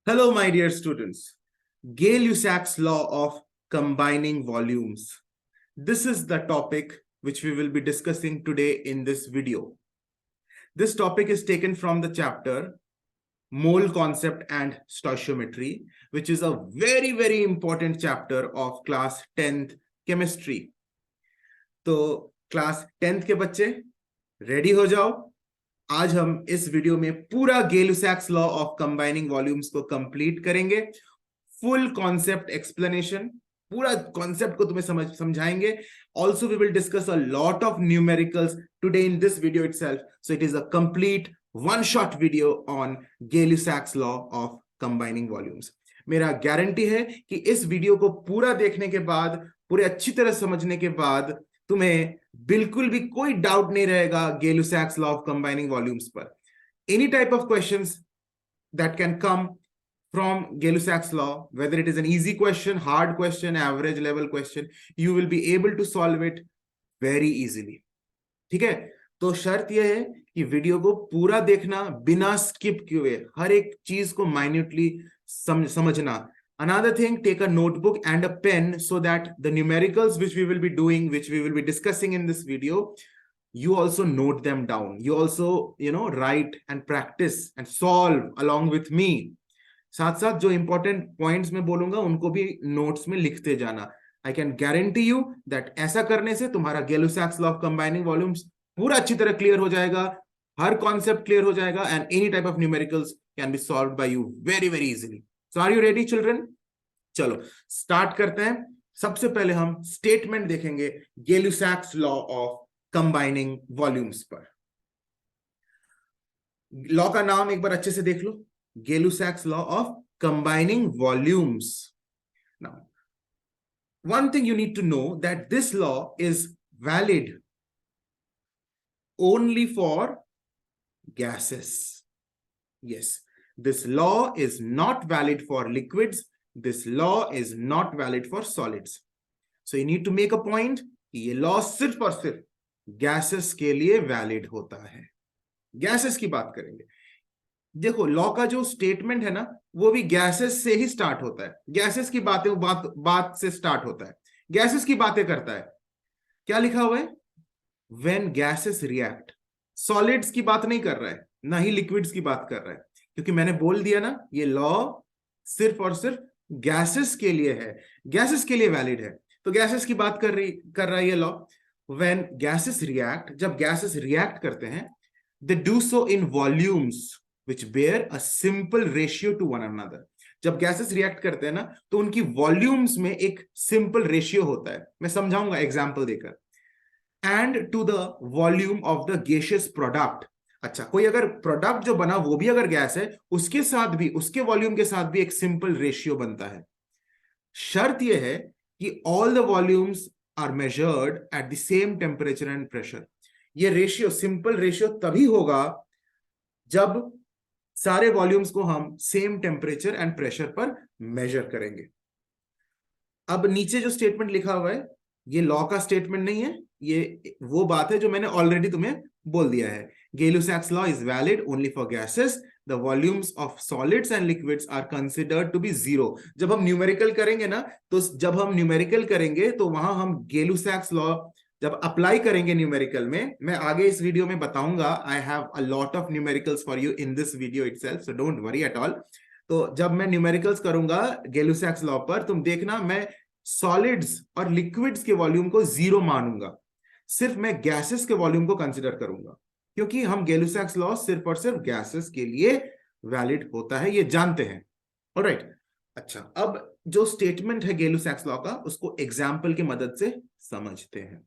Hello, my dear students. Gay-Lussac's law of combining volumes. This is the topic which we will be discussing today in this video. This topic is taken from the chapter Mole Concept and Stoichiometry, which is a very, very important chapter of class 10th chemistry. तो class 10th के बच्चे ready हो जाओ. आज हम इस video में पूरा Gay-Lussac's law of combining volumes को कंप्लीट करेंगे. फुल कॉन्सेप्ट एक्सप्लेनेशन, पूरा कॉन्सेप्ट को तुम्हें समझाएंगे. Also we will discuss a lot of numericals today in this video itself. So it is a complete one shot video on Gay-Lussac's law of combining volumes. मेरा guarantee है कि इस video को पूरा देखने के बाद, पूरे अच्छी तरह समझने के बाद तुम्हें बिल्कुल भी कोई डाउट नहीं रहेगा Gay-Lussac's law of combining volumes पर. Any type of questions that can come from Gay-Lussac's law, whether it is an easy question, hard question, average level question, you will be able to solve it very easily. ठीक है? तो शर्त यह है कि video को पूरा देखना, बिना स्किप किए हर एक चीज को माइन्यूटली समझना. Another thing, take a notebook and a pen so that the numericals which we will be doing, which we will be discussing in this video, you also note them down. You also, write and practice and solve along with me. साथ साथ जो important points मैं बोलूंगा उनको भी notes में लिखते जाना. I can guarantee you that ऐसा करने से तुम्हारा Gay-Lussac's law of combining volumes पूरा अच्छी तरह clear हो जाएगा, हर concept clear हो जाएगा, and any type of numericals can be solved by you very, very easily. So are you ready, children? चलो स्टार्ट करते हैं. सबसे पहले हम स्टेटमेंट देखेंगे Gay-Lussac's law of combining volumes पर. लॉ का नाम एक बार अच्छे से देख लो, Gay-Lussac's law of combining volumes. Now one thing you need to know that this law is valid only for gases. Yes, this law is not valid for liquids. This law is not valid for solids. So you need to make a point कि ये law सिर्फ और सिर्फ gases के लिए valid होता है. Gases की बात करेंगे. देखो लॉ का जो स्टेटमेंट है ना, वो भी गैसेस से ही स्टार्ट होता है. गैसेस की बातें बात से स्टार्ट होता है, गैसेस की बातें करता है. क्या लिखा हुआ है? When gases react. सॉलिड्स की बात नहीं कर रहा है, ना ही लिक्विड्स की बात कर रहा है, क्योंकि मैंने बोल दिया ना, ये लॉ सिर्फ और सिर्फ गैसेस के लिए है, गैसेस के लिए वैलिड है. तो गैसेस की बात कर रहा है ये लॉ. व्हेन गैसेस रिएक्ट, जब गैसेस रिएक्ट करते हैं, they do so in volumes which bear a simple ratio to one another. जब गैसेस रिएक्ट करते हैं ना, तो उनकी वॉल्यूम्स में एक सिंपल रेशियो होता है. मैं समझाऊंगा एग्जांपल देकर. And to the volume of the gaseous product. अच्छा, कोई अगर प्रोडक्ट जो बना वो भी अगर गैस है, उसके साथ भी, उसके वॉल्यूम के साथ भी एक सिंपल रेशियो बनता है. शर्त यह है कि all the volumes are measured at the same temperature and pressure. ये रेशियो, सिंपल रेशियो तभी होगा जब सारे वॉल्यूम्स को हम सेम टेम्परेचर एंड प्रेशर पर मेजर करेंगे. अब नीचे जो स्टेटमेंट लिखा हुआ है, ये लॉ का स्टेटमेंट नहीं है, ये वो बात है जो मैंने ऑलरेडी तुम्हें बोल दिया है. Gay-Lussac's law is valid only for gases. The volumes of solids and liquids are considered to be zero. जब हम न्यूमेरिकल करेंगे ना, तो जब हम न्यूमेरिकल करेंगे तो वहां हम Gay-Lussac's law जब अप्लाई करेंगे न्यूमेरिकल में, मैं आगे इस वीडियो में बताऊंगा. I have a lot of numericals for you in this video itself, so don't worry at all. तो जब मैं न्यूमेरिकल्स करूंगा Gay-Lussac's law पर, तुम देखना मैं सॉलिड्स और लिक्विड्स के वॉल्यूम को जीरो मानूंगा, सिर्फ मैं गैसेस के वॉल्यूम को कंसिडर करूंगा, क्योंकि हम Gay-Lussac's लॉ सिर्फ और सिर्फ गैसेस के लिए वैलिड होता है, ये जानते हैं. ऑलराइट. अच्छा, अब जो स्टेटमेंट है Gay-Lussac's लॉ का, उसको एग्जांपल की मदद से समझते हैं.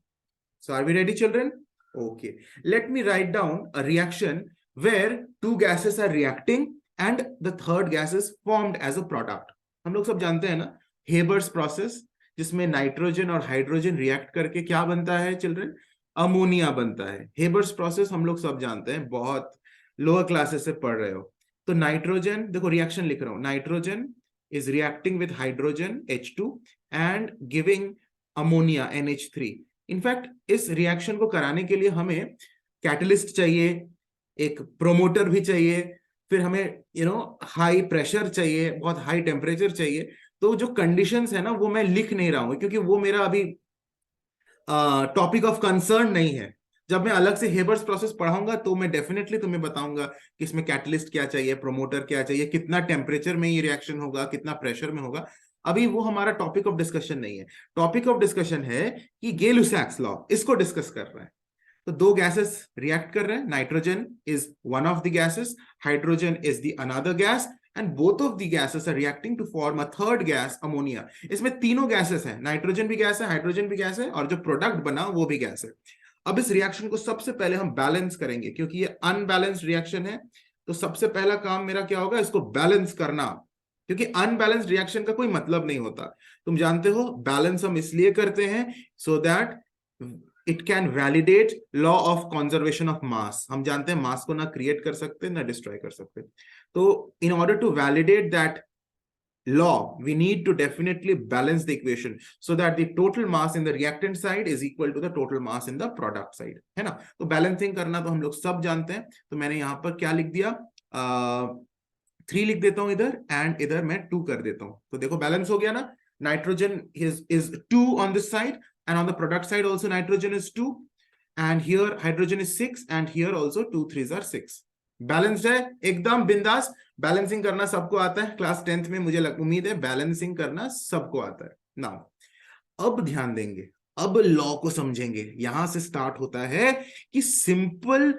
So are we ready children? Okay, let me write down a reaction where two gases are reacting and the third gas is formed as a product. हम लोग सब जानते हैं ना, हेबर्स प्रोसेस, जिसमें नाइट्रोजन और हाइड्रोजन रिएक्ट करके क्या बनता है चिल्ड्रन? अमोनिया बनता है. हेबर्स प्रोसेस हम लोग सब जानते हैं, बहुत लोअर क्लासेस से पढ़ रहे हो. तो नाइट्रोजन, देखो रिएक्शन लिख रहा हूं, nitrogen is reacting with hydrogen H2 and giving ammonia NH3. In fact इस रिएक्शन को कराने के लिए हमें कैटलिस्ट चाहिए, एक प्रोमोटर भी चाहिए, फिर हमें हाई प्रेशर चाहिए, बहुत हाई टेम्परेचर चाहिए। तो जो कंडीशंस है ना वो मैं लिख नहीं रहा हूं, क्योंकि वो मेरा अभी टॉपिक ऑफ कंसर्न नहीं है। जब मैं अलग से हेबर्स प्रोसेस पढ़ाऊंगा तो मैं डेफिनेटली तुम्हें बताऊंगा कि इसमें कैटलिस्ट क्या चाहिए, प्रोमोटर क्या चाहिए, कितना टेम्परेचर में ये रिएक्शन होगा, कितना प्रेशर में होगा। अभी वो हमारा टॉपिक ऑफ डिस्कशन नहीं है। टॉपिक ऑफ डिस्कशन है कि गै-लुसाक्स लॉ, इसको डिस्कस कर रहा है। तो दो गैसेस रिएक्ट कर रहे हैं, nitrogen is one of the gases, hydrogen is the another gas, and both of the gases are reacting to form a third gas, ammonia. इसमें तीनों गैसेस हैं, नाइट्रोजन भी गैस है, हाइड्रोजन भी गैस है, और जो प्रोडक्ट बना वो भी गैस है। अब इस रिएक्शन को सबसे पहले हम बैलेंस करेंगे, क्योंकि ये अनबैलेंस्ड रिएक्शन है। तो सबसे पहला काम मेरा क्या होगा, इसको बैलेंस करना, क्योंकि अनबैलेंस्ड रिएक्शन का कोई मतलब नहीं होता। तुम जानते हो बैलेंस हम इसलिए करते हैं so that it can validate law of conservation of mass. हम जानते हैं मास को ना क्रिएट कर सकते ना डिस्ट्रॉय कर सकते। तो in order to validate that law, we need to definitely balance the equation so that the total mass in the reactant side is equal to the total mass in the product side, है ना। तो balancing करना तो हम लोग सब जानते हैं। तो मैंने यहां पर क्या लिख दिया, 3 लिख देता हूं इधर, एंड इधर मैं 2 कर देता हूं। तो देखो बैलेंस हो गया ना, nitrogen is 2 on this side, and on the product side also nitrogen is 2, and here hydrogen is 6, and here also 2 3s are 6। Balanced है एकदम बिंदास। बैलेंसिंग करना सबको आता है, क्लास 10th में मुझे उम्मीद है बैलेंसिंग करना सबको आता है ना। अब ध्यान देंगे, अब लॉ को समझेंगे। यहां से स्टार्ट होता है कि सिंपल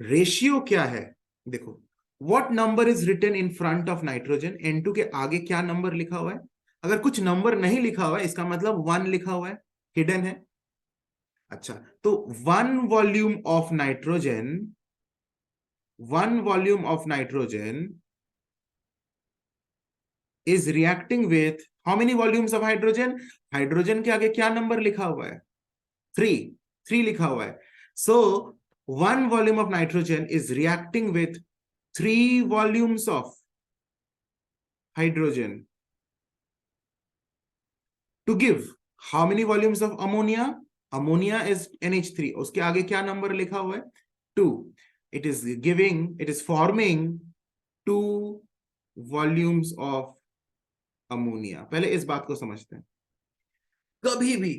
रेशियो क्या है। देखो, what number is written in front of nitrogen, N2 के आगे क्या नंबर लिखा हुआ है। अगर कुछ नंबर नहीं लिखा हुआ है इसका मतलब 1 लिखा हुआ है, हिडन है। अच्छा, तो 1 volume of nitrogen, 1 volume of nitrogen is reacting with how many volumes of hydrogen? Hydrogen के आगे क्या नंबर लिखा हुआ है, 3 लिखा हुआ है। So 1 volume of nitrogen is reacting with 3 volumes of hydrogen to give how many volumes of ammonia? Ammonia is NH3, उसके आगे क्या नंबर लिखा हुआ है, 2। It is giving, it is forming 2 volumes of ammonia. पहले इस बात को समझते हैं। कभी भी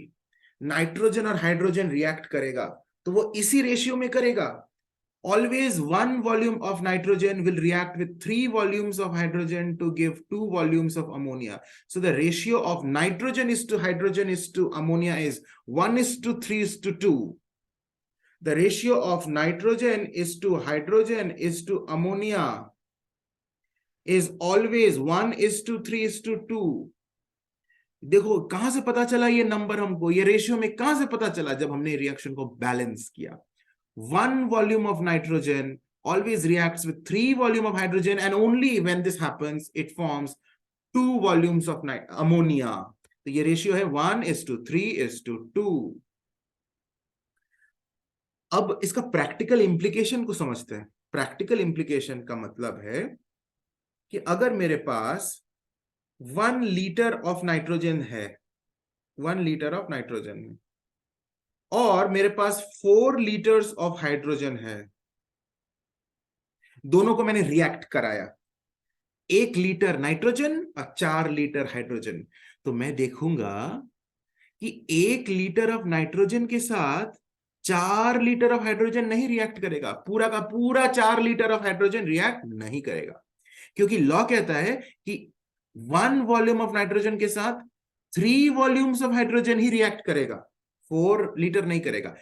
नाइट्रोजन और हाइड्रोजन रिएक्ट करेगा तो वो इसी रेशियो में करेगा। Always 1 volume of nitrogen will react with 3 volumes of hydrogen to give 2 volumes of ammonia. So the ratio of nitrogen is to hydrogen is to ammonia is 1:3:2. The ratio of nitrogen is to hydrogen is to ammonia is always 1:3:2। देखो कहां से पता चला ये number हमको, ये ratio में कहां से पता चला, जब हमने रिएक्शन को बैलेंस किया। 1 volume of nitrogen always reacts with 3 volume of hydrogen, and only when this happens it forms 2 volumes of ammonia। तो ये रेशियो है 1:3:2। अब इसका प्रैक्टिकल इंप्लीकेशन को समझते हैं। प्रैक्टिकल इंप्लीकेशन का मतलब है कि अगर मेरे पास 1 लीटर ऑफ नाइट्रोजन है, 1 लीटर ऑफ नाइट्रोजन है, और मेरे पास 4 लीटर्स ऑफ हाइड्रोजन है, दोनों को मैंने रिएक्ट कराया, 1 लीटर नाइट्रोजन और 4 लीटर हाइड्रोजन। तो मैं देखूंगा कि 1 लीटर ऑफ नाइट्रोजन के साथ 4 लीटर ऑफ हाइड्रोजन नहीं रिएक्ट करेगा, पूरा का पूरा 4 लीटर ऑफ हाइड्रोजन रिएक्ट नहीं करेगा। क्योंकि लॉ कहता है कि 1 वॉल्यूम ऑफ नाइट्रोजन के साथ 3 वॉल्यूम्स ऑफ हाइड्रोजन ही रिएक्ट करेगा, 4 लीटर नहीं करेगा।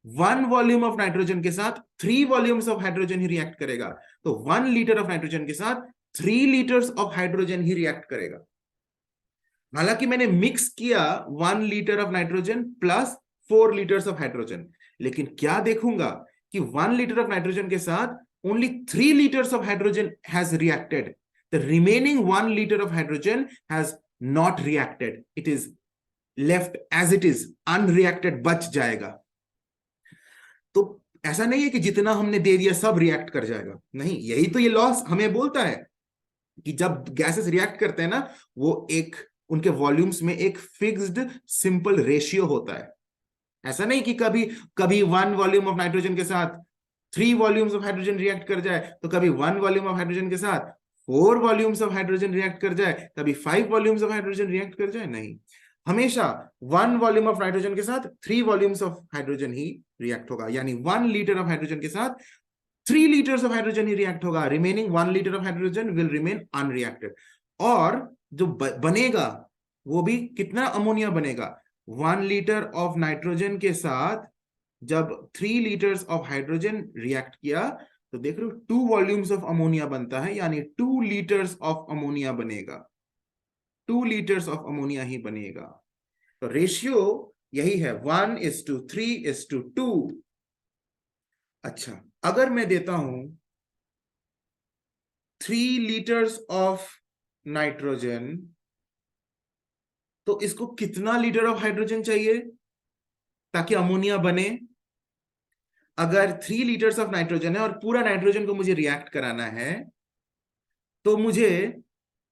1 वॉल्यूम ऑफ नाइट्रोजन के साथ 3 वॉल्यूम्स ऑफ हाइड्रोजन ही रिएक्ट करेगा। तो 1 लीटर ऑफ नाइट्रोजन के साथ 3 लीटर्स ऑफ हाइड्रोजन ही रिएक्ट करेगा। हालांकि मैंने मिक्स किया 1 litre of nitrogen plus 4 litres of hydrogen, लेकिन क्या देखूंगा कि 1 लीटर ऑफ नाइट्रोजन के साथ only 3 liters of hydrogen has reacted. The remaining 1 liter of hydrogen has not reacted. It is left as it is, unreacted, बच जाएगा। तो ऐसा नहीं है कि जितना हमने दे दिया सब रिएक्ट कर जाएगा, नहीं। यही तो ये लॉस हमें बोलता है कि जब गैसेस रिएक्ट करते हैं ना, वो एक उनके वॉल्यूम्स में एक फिक्स्ड सिंपल रेशियो होता है। ऐसा नहीं कि कभी कभी 1 वॉल्यूम ऑफ नाइट्रोजन के साथ 3 वॉल्यूम्स ऑफ हाइड्रोजन रिएक्ट कर जाए, तो कभी 1 वॉल्यूम ऑफ हाइड्रोजन के साथ 4 वॉल्यूम्स ऑफ हाइड्रोजन रिएक्ट कर जाए, कभी 5 वॉल्यूम्स ऑफ हाइड्रोजन रिएक्ट कर जाए, नहीं, हमेशा 1 वॉल्यूम ऑफ नाइट्रोजन के साथ 3 वॉल्यूम्स ऑफ हाइड्रोजन ही रिएक्ट होगा, यानी 1 लीटर ऑफ हाइड्रोजन के साथ 3 लीटर्स ऑफ हाइड्रोजन ही रिएक्ट होगा, remaining 1 litre of hydrogen will remain unreacted. और जो बनेगा वो भी कितना अमोनिया बनेगा, 1 लीटर ऑफ नाइट्रोजन के साथ जब 3 लीटर्स ऑफ हाइड्रोजन रिएक्ट किया तो देख रहे हो 2 वॉल्यूम्स ऑफ अमोनिया बनता है, यानी 2 लीटर्स ऑफ अमोनिया बनेगा, 2 लीटर्स ऑफ अमोनिया ही बनेगा। तो रेशियो यही है 1:3:2। अच्छा, अगर मैं देता हूं 3 लीटर्स ऑफ नाइट्रोजन, तो इसको कितना लीटर ऑफ हाइड्रोजन चाहिए ताकि अमोनिया बने? अगर 3 लीटर्स ऑफ नाइट्रोजन है और पूरा नाइट्रोजन को मुझे रिएक्ट कराना है, तो मुझे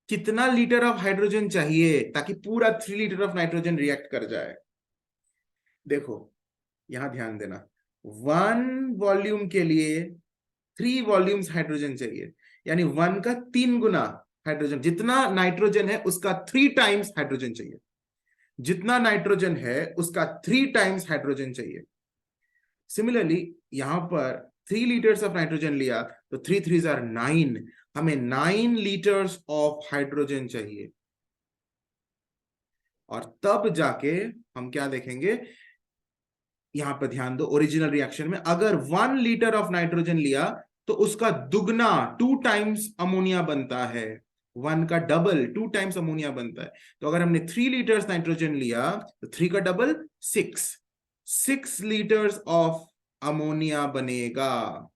कितना लीटर ऑफ हाइड्रोजन चाहिए ताकि पूरा 3 लीटर ऑफ नाइट्रोजन रिएक्ट कर जाए? देखो यहां ध्यान देना, 1 वॉल्यूम के लिए 3 वॉल्यूम्स हाइड्रोजन चाहिए, यानी 1 का 3 गुना हाइड्रोजन, जितना नाइट्रोजन है उसका 3 टाइम्स हाइड्रोजन चाहिए, जितना नाइट्रोजन है उसका 3 टाइम्स हाइड्रोजन चाहिए। सिमिलरली यहां पर 3 लीटर्स ऑफ नाइट्रोजन लिया तो 3 3s are 9, हमें 9 लीटर्स ऑफ हाइड्रोजन चाहिए। और तब जाके हम क्या देखेंगे, यहां पर ध्यान दो, ओरिजिनल रिएक्शन में अगर 1 लीटर ऑफ नाइट्रोजन लिया तो उसका दुगना 2 टाइम्स अमोनिया बनता है, 1 का डबल 2 टाइम्स अमोनिया बनता है। तो अगर हमने 3 लीटर्स नाइट्रोजन लिया तो 3 का डबल 6 लीटर्स ऑफ अमोनिया बनेगा।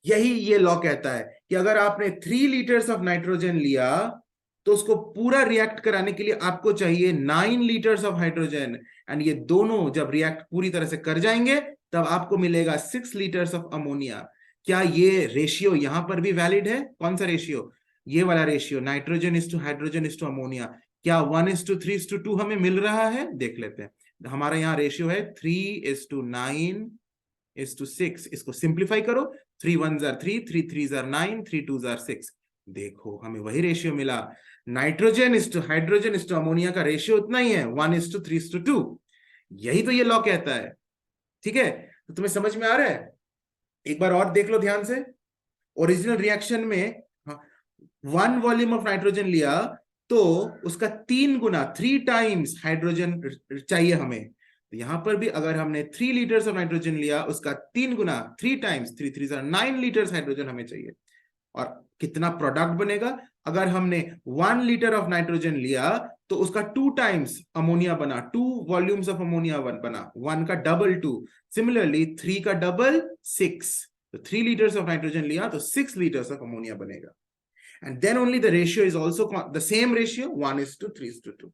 यही ये लॉ कहता है कि अगर आपने 3 लीटर्स ऑफ नाइट्रोजन लिया तो उसको पूरा रिएक्ट कराने के लिए आपको चाहिए 9 लीटर्स ऑफ हाइड्रोजन, एंड ये दोनों जब रिएक्ट पूरी तरह से कर जाएंगे तब आपको मिलेगा 6 लीटर्स ऑफ अमोनिया। क्या ये रेशियो यहां पर भी वैलिड है? कौन सा रेशियो? ये वाला ratio, nitrogen is to hydrogen is to ammonia. क्या 1:3:2 हमें मिल रहा है? देख लेते हैं। हमारा यहाँ रेशियो है 3:9:6। इसको सिंप्लीफाई करो, 3 1s are 3, 3 3s are 9, 3 2s are 6। देखो हमें वही रेशियो मिला, nitrogen is to hydrogen is to ammonia का रेशियो उतना ही है, 1:3:2। यही तो ये लॉ कहता है। ठीक है, तो तुम्हें समझ में आ रहा है? एक बार और देख लो ध्यान से। ओरिजिनल रिएक्शन में 1 वॉल्यूम ऑफ नाइट्रोजन लिया तो उसका 3 गुना 3 टाइम्स हाइड्रोजन चाहिए हमें। तो यहां पर भी अगर हमने 3 लीटर्स ऑफ नाइट्रोजन लिया उसका 3 गुना 3 times 3 3s are 9 litres hydrogen हमें चाहिए। और कितना प्रोडक्ट बनेगा? अगर हमने 1 लीटर ऑफ नाइट्रोजन लिया तो उसका 2 टाइम्स अमोनिया बना, 2 वॉल्यूम्स ऑफ अमोनिया बना, 1 का डबल 2। सिमिलरली 3 का डबल 6, तो 3 लीटर्स ऑफ नाइट्रोजन लिया तो 6 लीटर्स ऑफ अमोनिया बनेगा। And then only the ratio is also the same ratio, 1:3:2.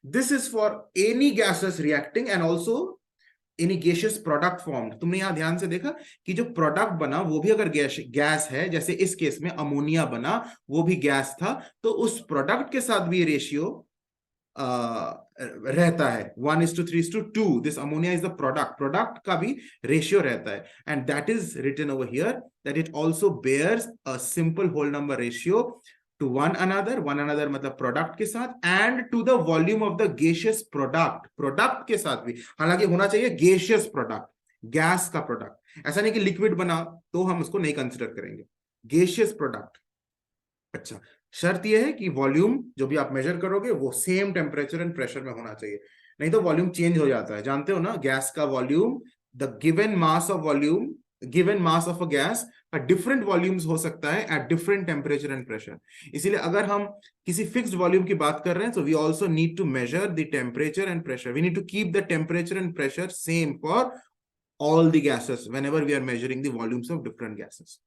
This is for any gases reacting and also any gaseous product formed। तुमने यहां ध्यान से देखा कि जो प्रोडक्ट बना वो भी अगर गैस है, जैसे इस केस में अमोनिया बना वो भी गैस था, तो उस प्रोडक्ट के साथ भी रेशियो रहता है 1:3:2। This ammonia is the product का भी रेशियो रहता है, and that is written over here that it also bears a simple whole number ratio to one another मतलब प्रोडक्ट के साथ, and to the volume of the gaseous product के साथ भी। हालांकि होना चाहिए गैसियस प्रोडक्ट, गैस का प्रोडक्ट, ऐसा नहीं कि लिक्विड बना तो हम उसको नहीं कंसिडर करेंगे, गैसियस प्रोडक्ट। अच्छा, शर्त यह है कि वॉल्यूम जो भी आप मेजर करोगे वो सेम टेम्परेचर एंड प्रेशर में होना चाहिए, नहीं तो वॉल्यूम चेंज हो जाता है। जानते हो ना, गैस का volume, the given mass of volume, given mass of a gas का डिफरेंट वॉल्यूम्स हो सकता है at different temperature and pressure. इसीलिए अगर हम किसी फिक्स्ड वॉल्यूम की बात कर रहे हैं तो we also need to measure the temperature and pressure. We need to keep the temperature and pressure same for all the gases whenever we are measuring the volumes of different gases.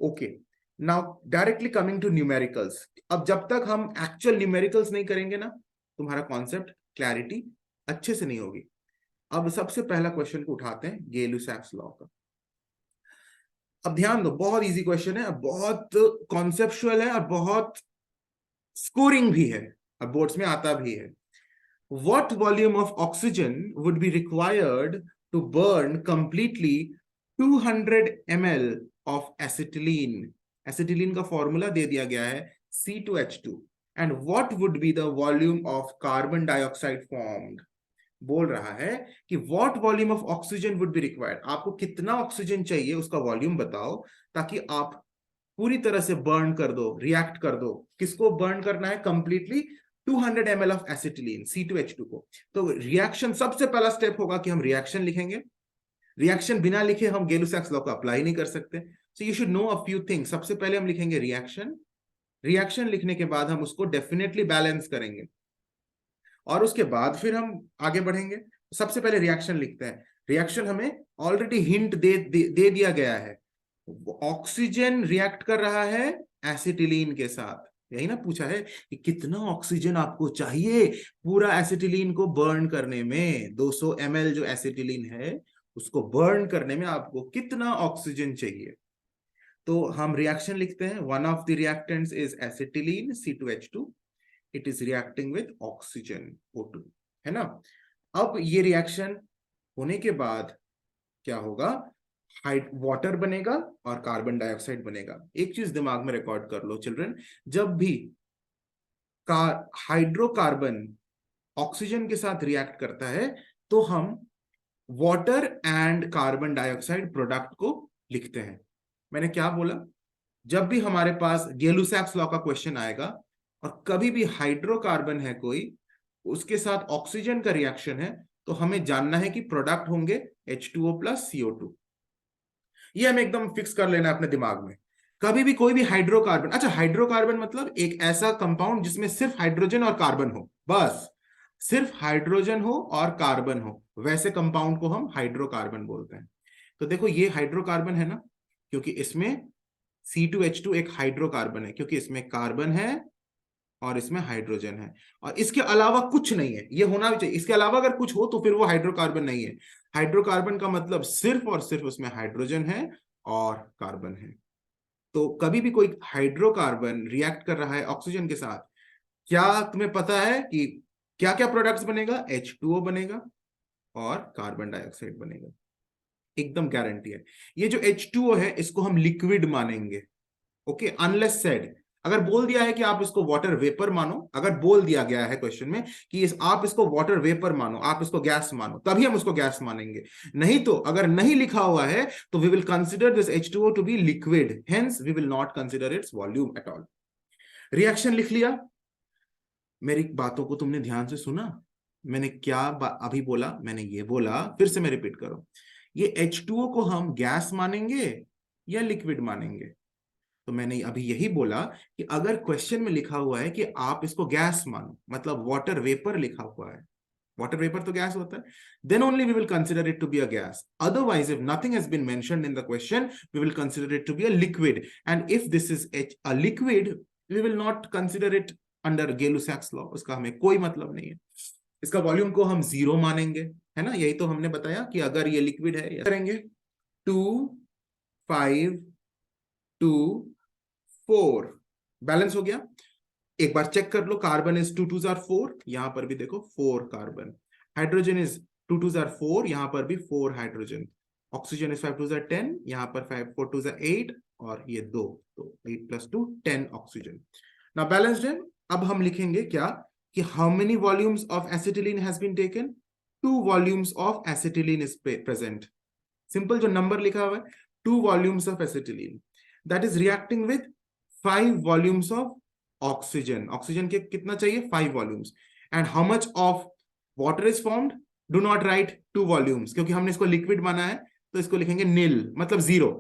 Okay, now directly coming to numericals। अब जब तक हम actual numericals नहीं करेंगे ना, तुम्हारा concept clarity अच्छे से नहीं होगी। अब सबसे पहला क्वेश्चन को उठाते हैं, गay-Lussac's लॉ का। अब ध्यान दो, बहुत इजी क्वेश्चन है, बहुत कॉन्सेप्चुअल है और बहुत स्कोरिंग भी है, अब बोर्ड्स में आता भी है। What volume of oxygen would be required to burn completely 200 ml of acetylene. Acetylene का फॉर्मूला दे दिया गया है C2H2, and what would be the volume of carbon dioxide formed. बोल रहा है कि what volume of oxygen would be required. आपको कितना ऑक्सीजन चाहिए उसका वॉल्यूम बताओ, ताकि आप पूरी तरह से बर्न कर दो, रिएक्ट कर दो. किसको बर्न करना है completely? 200 ml of acetylene C2H2 को. तो रिएक्शन, सबसे पहला स्टेप होगा कि हम रिएक्शन लिखेंगे. रिएक्शन बिना लिखे हम गेलुसैक्स लॉ को अप्लाई नहीं कर सकते. So you should know a few things. सबसे पहले हम लिखेंगे रिएक्शन. रिएक्शन लिखने के बाद हम उसको डेफिनेटली बैलेंस करेंगे, और उसके बाद फिर हम आगे बढ़ेंगे. सबसे पहले रिएक्शन लिखते हैं. रिएक्शन हमें ऑलरेडी हिंट दे दिया गया है. ऑक्सीजन रिएक्ट कर रहा है एसिटिलीन के साथ. यही ना पूछा है कि कितना ऑक्सीजन आपको चाहिए पूरा एसिटिलीन को बर्न करने में. 200 ml जो एसिटिलीन है उसको बर्न करने में आपको कितना ऑक्सीजन चाहिए. तो हम रिएक्शन लिखते हैं. One of the reactants is acetylene C2H2. It is reacting with oxygen O2, है ना. अब ये रिएक्शन होने के बाद क्या होगा? वाटर बनेगा और कार्बन डाइऑक्साइड बनेगा. एक चीज दिमाग में रिकॉर्ड कर लो चिल्ड्रन, जब भी हाइड्रोकार्बन ऑक्सीजन के साथ रिएक्ट करता है तो हम water and carbon dioxide product को लिखते हैं. मैंने क्या बोला? जब भी हमारे पास गेलुसैक्स लॉ का क्वेश्चन आएगा और कभी भी हाइड्रोकार्बन है कोई, उसके साथ ऑक्सीजन का रिएक्शन है, तो हमें जानना है कि प्रोडक्ट होंगे H2O प्लस CO2. ये हमें एकदम फिक्स कर लेना है अपने दिमाग में. कभी भी कोई भी हाइड्रोकार्बन, अच्छा हाइड्रोकार्बन मतलब एक ऐसा कंपाउंड जिसमें सिर्फ हाइड्रोजन और कार्बन हो, बस सिर्फ हाइड्रोजन हो और कार्बन हो, वैसे कंपाउंड को हम हाइड्रोकार्बन बोलते हैं. तो देखो ये हाइड्रोकार्बन है ना, क्योंकि इसमें C2H2 एक हाइड्रोकार्बन है, क्योंकि इसमें कार्बन है और इसमें हाइड्रोजन है, और इसके अलावा कुछ नहीं है. ये होना भी चाहिए. इसके अलावा अगर कुछ हो तो फिर वो हाइड्रोकार्बन नहीं है. हाइड्रोकार्बन का मतलब सिर्फ और सिर्फ उसमें हाइड्रोजन है और कार्बन है. तो कभी भी कोई हाइड्रोकार्बन रिएक्ट कर रहा है ऑक्सीजन के साथ, क्या तुम्हें पता है कि क्या क्या प्रोडक्ट्स बनेगा? H2O बनेगा और कार्बन डाइऑक्साइड बनेगा. एकदम गारंटी है. ये जो H2O है इसको हम लिक्विड मानेंगे. ओके, अनलेस सेड, अगर बोल दिया है कि आप इसको वाटर वेपर मानो, अगर बोल दिया गया है क्वेश्चन में कि आप इसको वाटर वेपर मानो, आप इसको गैस मानो, तभी हम उसको गैस मानेंगे. नहीं तो अगर नहीं लिखा हुआ है तो we will consider this H2O to be liquid, hence we will not consider its volume at all. Reaction लिख लिया. मेरी बातों को तुमने ध्यान से सुना? मैंने क्या अभी बोला? मैंने ये बोला, फिर से मैं रिपीट करूं, ये H2O को हम गैस मानेंगे या लिक्विड मानेंगे? तो मैंने अभी यही बोला कि अगर क्वेश्चन में लिखा हुआ है कि आप इसको गैस मानो, मतलब वाटर वेपर लिखा हुआ है, वाटर वेपर तो गैस होता है, then only we will consider it to be a gas. Otherwise, if nothing has been mentioned in the question, we will consider it to be a liquid. And if this is a liquid, we will not consider it under Gay-Lussac's law. उसका हमें कोई मतलब नहीं है. इसका volume को हम 0 मानेंगे, है ना. यही तो हमने बताया कि अगर ये लिक्विड है, करेंगे 2 5 2 4, बैलेंस हो गया. एक बार चेक कर लो. कार्बन इज 2 2s are 4, यहां पर भी देखो 4 carbon. Hydrogen is 2 2s are 4, यहां पर भी 4 hydrogen. Oxygen is 5 2s are 10, यहां पर 5 4 2s are 8, और ये 2, तो 8 + 2 10 ऑक्सीजन. नाउ बैलेंस्ड है. अब हम लिखेंगे क्या कि how many volumes of acetylene has been taken? 2 volumes of acetylene is present. Simple जो नंबर लिखा हुआ है, 2 volumes of acetylene, that is reacting with 5 volumes of oxygen. Oxygen के कितना चाहिए? 5 volumes. And how much of water is formed? Do not write 2 volumes, क्योंकि हमने इसको लिक्विड माना है, तो इसको लिखेंगे नील, मतलब 0.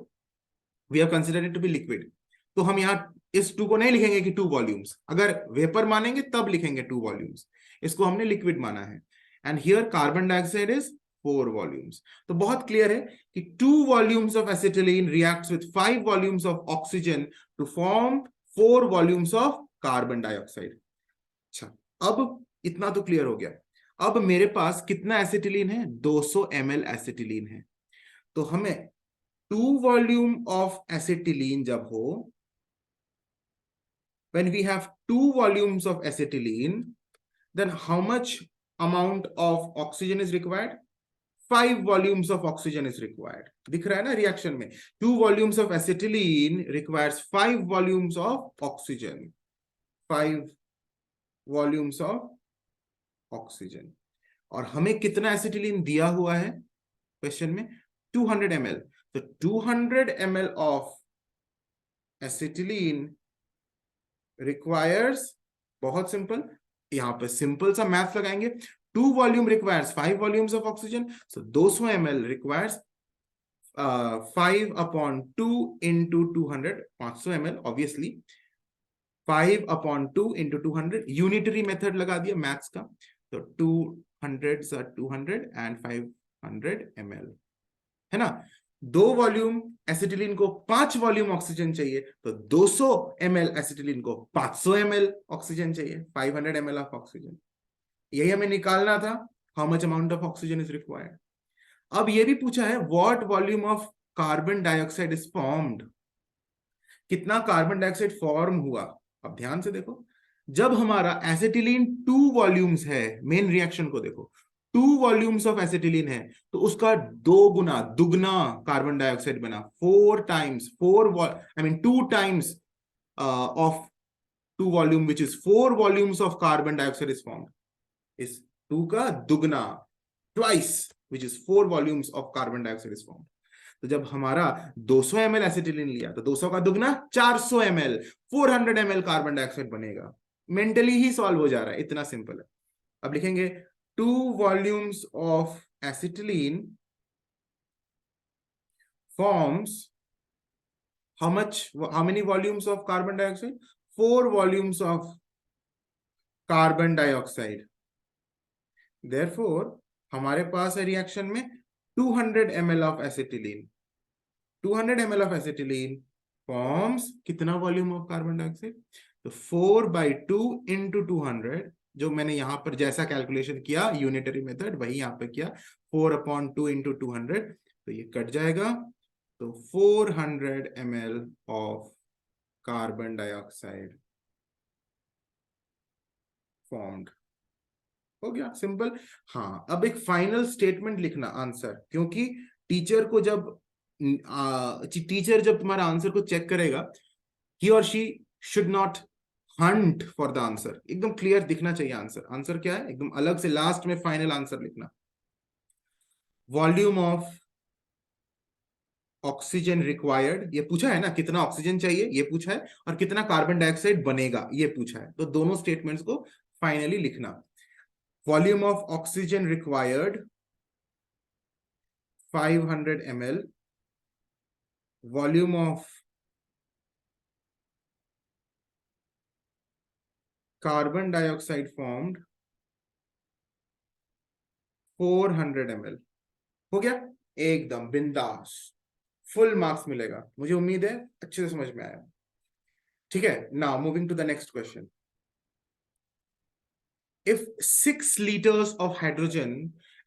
We have considered it to be liquid. तो हम यहां इस 2 को नहीं लिखेंगे कि 2 वॉल्यूम्स. अगर वेपर मानेंगे तब लिखेंगे 2 वॉल्यूम्स. इसको हमने लिक्विड माना है. And here carbon dioxide is 4 volumes. तो बहुत क्लियर है कि 2 volumes of acetylene reacts with 5 volumes of oxygen to form 4 volumes of carbon dioxide. अच्छा, अब इतना तो क्लियर हो गया. अब मेरे पास कितना एसिटिलीन है? 200 ml एसिटिलीन है. तो हमें 2 वॉल्यूम ऑफ एसिटिलीन जब हो, when we have 2 volumes of acetylene, then how much amount of oxygen is required? 5 volumes of oxygen is required. दिख रहा है ना रिएक्शन में, 2 volumes of acetylene requires 5 volumes of oxygen. 5 volumes of oxygen. और हमें कितना एसिटिलीन दिया हुआ है क्वेश्चन में? 200 ml. तो 200 ml of acetylene requires, बहुत सिंपल, यहां पे सिंपल सा मैथ लगाएंगे. 2 volume requires 5 volumes of oxygen. So 200 ml requires 5 upon 2 into 200, 500 ml obviously. 5 upon 2 into 200, unitary method लगा दिया मैथ्स का. तो 200 200 and 500 ml है ना. 2 वॉल्यूम एसिटिलीन को 5 वॉल्यूम ऑक्सीजन चाहिए, तो 200 ml एसिटिलीन को 500 ml ऑक्सीजन चाहिए, 500 ml ऑफ ऑक्सीजन. यही हमें निकालना था, how much amount of oxygen is required. अब ये भी पूछा है what volume of carbon dioxide is formed, कितना कार्बन डाइऑक्साइड फॉर्म हुआ. अब ध्यान से देखो, जब हमारा एसिटिलीन 2 वॉल्यूम्स है, मेन रिएक्शन को देखो, 2 वॉल्यूम्स ऑफ एसिटिलीन है, तो उसका 2 गुना, दुगना कार्बन डाइऑक्साइड बना. 4 times, 2 times of 2 volume which is 4 volumes of carbon dioxide is formed. इस 2 का दुगना, twice, which is 4 volumes of carbon dioxide is formed. तो जब हमारा 200 ml एसिटिलीन लिया, तो 200 का दुगना 400 ml, 400 ml कार्बन डाइऑक्साइड बनेगा. मेंटली ही सॉल्व हो जा रहा है, इतना सिंपल है. अब लिखेंगे 2 volumes of acetylene forms how many volumes of carbon dioxide? 4 volumes of carbon dioxide. Therefore हमारे पास है रिएक्शन में 200 ml of acetylene. 200 ml of acetylene forms कितना वॉल्यूम ऑफ कार्बन डाइऑक्साइड? तो 4 by 2 into 200, जो मैंने यहां पर जैसा कैलकुलेशन किया यूनिटरी मेथड, वही यहां पे किया. 4 upon 2 into 200, तो ये कट जाएगा. तो 400 ml of carbon dioxide formed. हो गया सिंपल. हाँ, अब एक फाइनल स्टेटमेंट लिखना आंसर, क्योंकि टीचर को जब तुम्हारा आंसर को चेक करेगा, he or she should not hunt for the answer. एकदम क्लियर दिखना चाहिए आंसर. आंसर क्या है? एकदम अलग से लास्ट में फाइनल आंसर लिखना. वॉल्यूम ऑफ ऑक्सीजन रिक्वायर्ड, ये पूछा है ना, कितना ऑक्सीजन चाहिए ये पूछा है, और कितना कार्बन डाइऑक्साइड बनेगा ये पूछा है. तो दोनों स्टेटमेंट्स को फाइनली लिखना. Volume of oxygen required 500 ml. Volume of carbon dioxide formed 400 ml. हो गया, एकदम बिंदास, फुल मार्क्स मिलेगा. मुझे उम्मीद है अच्छे से समझ में आया. ठीक है, now moving to the next question. If 6 liters of hydrogen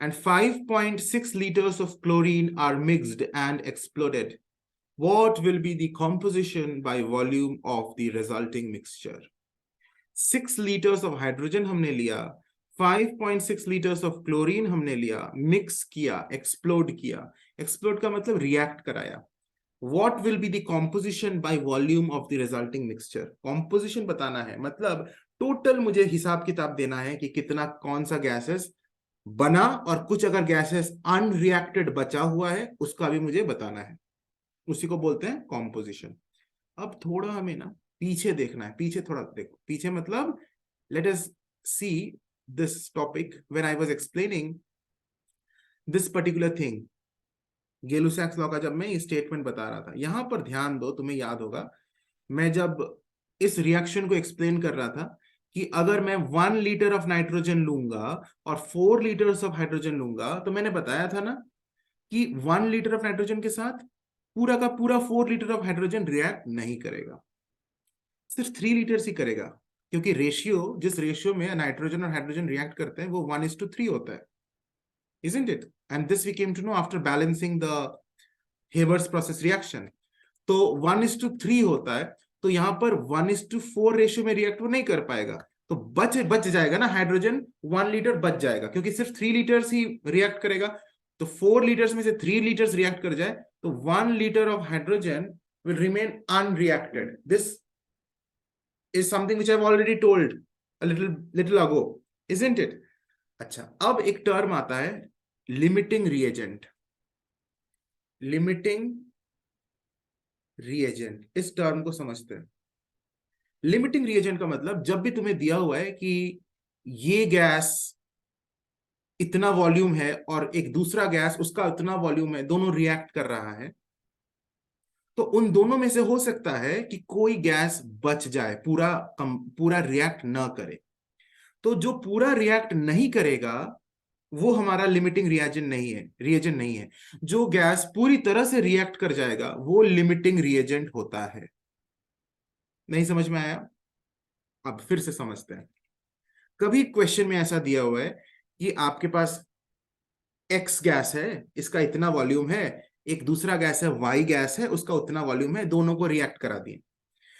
and 5.6 liters of chlorine are mixed and exploded, what will be the composition by volume of the resulting mixture? 6 liters of hydrogen हमने लिया, 5.6 liters of chlorine हमने लिया, mix किया, explode किया. Explode का मतलब react कराया. What will be the composition by volume of the resulting mixture? Composition बताना है, मतलब टोटल मुझे हिसाब किताब देना है कि कितना कौन सा गैसेस बना, और कुछ अगर गैसेस अनरिएक्टेड बचा हुआ है उसका भी मुझे बताना है. उसी को बोलते हैं कॉम्पोजिशन. अब थोड़ा हमें ना पीछे देखना है. पीछे थोड़ा देखो, पीछे मतलब let us see this topic when I was explaining this particular thing. Gay Lussac's law का जब मैं ये स्टेटमेंट बता रहा था, यहां पर ध्यान दो, तुम्हें याद होगा मैं जब इस रिएक्शन को एक्सप्लेन कर रहा था कि अगर मैं 1 लीटर ऑफ नाइट्रोजन लूंगा और 4 लीटर्स ऑफ हाइड्रोजन लूंगा, तो मैंने बताया था ना कि 1 लीटर ऑफ नाइट्रोजन के साथ पूरा का पूरा 4 लीटर ऑफ हाइड्रोजन रिएक्ट नहीं करेगा, सिर्फ 3 लीटर्स ही करेगा, क्योंकि रेशियो, जिस रेशियो में नाइट्रोजन और हाइड्रोजन रिएक्ट करते हैं वो 1:3 होता है. Isn't it? And this we came to know after balancing the Haber's process reaction. तो 1:3 होता है, तो यहां पर 1:4 रेशियो में रिएक्ट वो नहीं कर पाएगा, तो बच जाएगा ना हाइड्रोजन. 1 लीटर बच जाएगा, क्योंकि सिर्फ 3 लीटर्स ही रिएक्ट करेगा. तो 4 लीटर्स में से 3 लीटर्स रिएक्ट कर जाए तो 1 litre of hydrogen will remain unreacted. This is something which I have already told a little ago, isn't it? अच्छा, अब एक टर्म आता है लिमिटिंग रिएजेंट. लिमिटिंग रिएजेंट, इस टर्म को समझते हैं. लिमिटिंग रिएजेंट का मतलब जब भी तुम्हें दिया हुआ है कि ये गैस इतना वॉल्यूम है और एक दूसरा गैस उसका इतना वॉल्यूम है, दोनों रिएक्ट कर रहा है, तो उन दोनों में से हो सकता है कि कोई गैस बच जाए, पूरा रिएक्ट ना करे. तो जो पूरा रिएक्ट नहीं करेगा वो हमारा लिमिटिंग रिएजेंट नहीं है. जो गैस पूरी तरह से रिएक्ट कर जाएगा वो लिमिटिंग रिएजेंट होता है. नहीं समझ में आया? अब फिर से समझते हैं. कभी क्वेश्चन में ऐसा दिया हुआ है कि आपके पास एक्स गैस है, इसका इतना वॉल्यूम है, एक दूसरा गैस है वाई गैस है, उसका उतना वॉल्यूम है, दोनों को रिएक्ट करा दिए.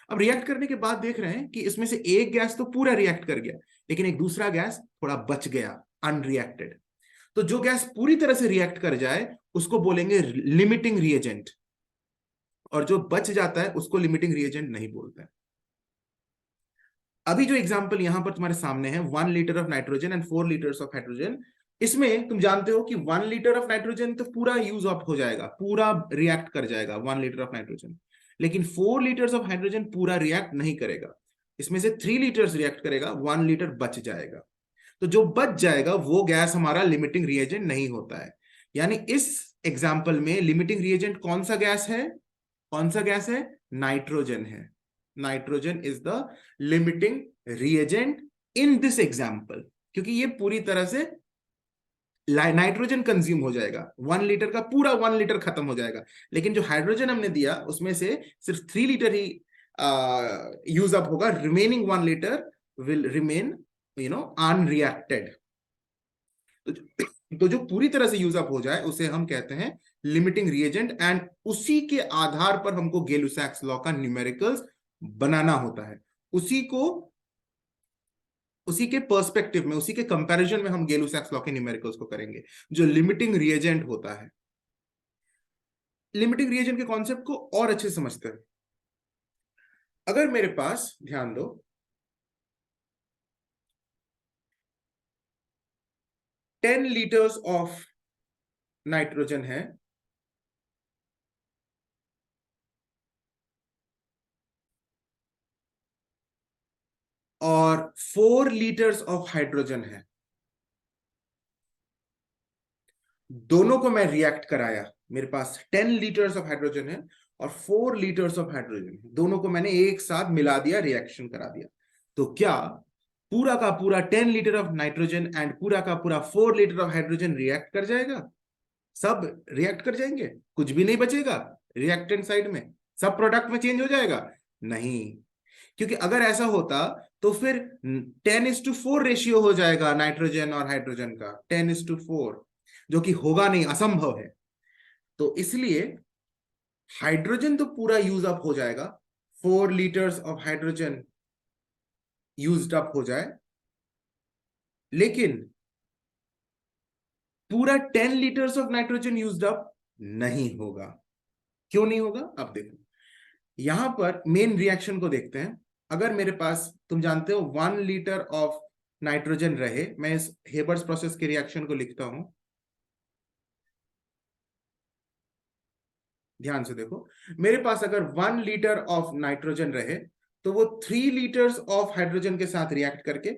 अब रिएक्ट करने के बाद देख रहे हैं कि इसमें से एक गैस तो पूरा रिएक्ट कर गया, लेकिन एक दूसरा गैस थोड़ा बच गया अनरिएक्टेड. तो जो गैस पूरी तरह से रिएक्ट कर जाए उसको बोलेंगे लिमिटिंग रिएजेंट, और जो बच जाता है उसको लिमिटिंग रिएजेंट नहीं बोलते हैं. अभी जो एग्जांपल यहां पर तुम्हारे सामने है 1 litre of nitrogen and 4 litres of hydrogen, इसमें तुम जानते हो कि 1 लीटर ऑफ नाइट्रोजन तो पूरा यूज अप हो जाएगा, पूरा रिएक्ट कर जाएगा 1 लीटर ऑफ नाइट्रोजन. लेकिन 4 लीटर्स ऑफ हाइड्रोजन पूरा रिएक्ट नहीं करेगा. इसमें से 3 लीटर्स रिएक्ट करेगा, 1 लीटर बच जाएगा. तो जो बच जाएगा वो गैस हमारा लिमिटिंग रिएजेंट नहीं होता है. यानी इस एग्जाम्पल में लिमिटिंग रिएजेंट कौन सा गैस है? कौन सा गैस है? नाइट्रोजन है. Nitrogen is the limiting reagent in this example, क्योंकि ये पूरी तरह से नाइट्रोजन कंज्यूम हो जाएगा. 1 लीटर का पूरा 1 लीटर खत्म हो जाएगा. लेकिन जो हाइड्रोजन हमने दिया उसमें से सिर्फ 3 लीटर ही यूज अप होगा. Remaining 1 litre will remain unreacted. तो जो पूरी तरह से यूज अप हो जाए उसे हम कहते हैं लिमिटिंग रिएजेंट, एंड उसी के आधार पर हमको गेलुसैक्स लॉ का न्यूमेरिकल्स बनाना होता है. उसी के पर्सपेक्टिव में, उसी के कंपैरिजन में हम गेलुसैक्स लॉ के न्यूमेरिकल्स को करेंगे जो लिमिटिंग रिएजेंट होता है. लिमिटिंग रिएजेंट के कॉन्सेप्ट को और अच्छे से समझते हैं. अगर मेरे पास, ध्यान दो, 10 लीटर्स ऑफ नाइट्रोजन है और 4 लीटर्स ऑफ हाइड्रोजन है, दोनों को मैं रिएक्ट कराया. मेरे पास 10 लीटर्स ऑफ हाइड्रोजन है और 4 लीटर्स ऑफ हाइड्रोजन है, दोनों को मैंने एक साथ मिला दिया, रिएक्शन करा दिया. तो क्या पूरा का पूरा 10 लीटर ऑफ नाइट्रोजन एंड पूरा का पूरा 4 लीटर ऑफ हाइड्रोजन रिएक्ट कर जाएगा? सब रिएक्ट कर जाएंगे, कुछ भी नहीं बचेगा रिएक्टेंट साइड में, सब प्रोडक्ट में चेंज हो जाएगा? नहीं, क्योंकि अगर ऐसा होता तो फिर 10:4 रेशियो हो जाएगा नाइट्रोजन और हाइड्रोजन का, 10:4, जो कि होगा नहीं, असंभव है. तो इसलिए हाइड्रोजन तो पूरा यूज अप हो जाएगा, 4 litres of hydrogen used up हो जाए, लेकिन पूरा 10 litres of nitrogen used up नहीं होगा. क्यों नहीं होगा? अब देखो, यहां पर मेन रिएक्शन को देखते हैं. अगर मेरे पास, तुम जानते हो, 1 लीटर ऑफ नाइट्रोजन रहे, मैं इस हेबर्स प्रोसेस के रिएक्शन को लिखता हूं, ध्यान से देखो. मेरे पास अगर 1 लीटर ऑफ नाइट्रोजन रहे तो वो 3 लीटर्स ऑफ हाइड्रोजन के साथ रिएक्ट करके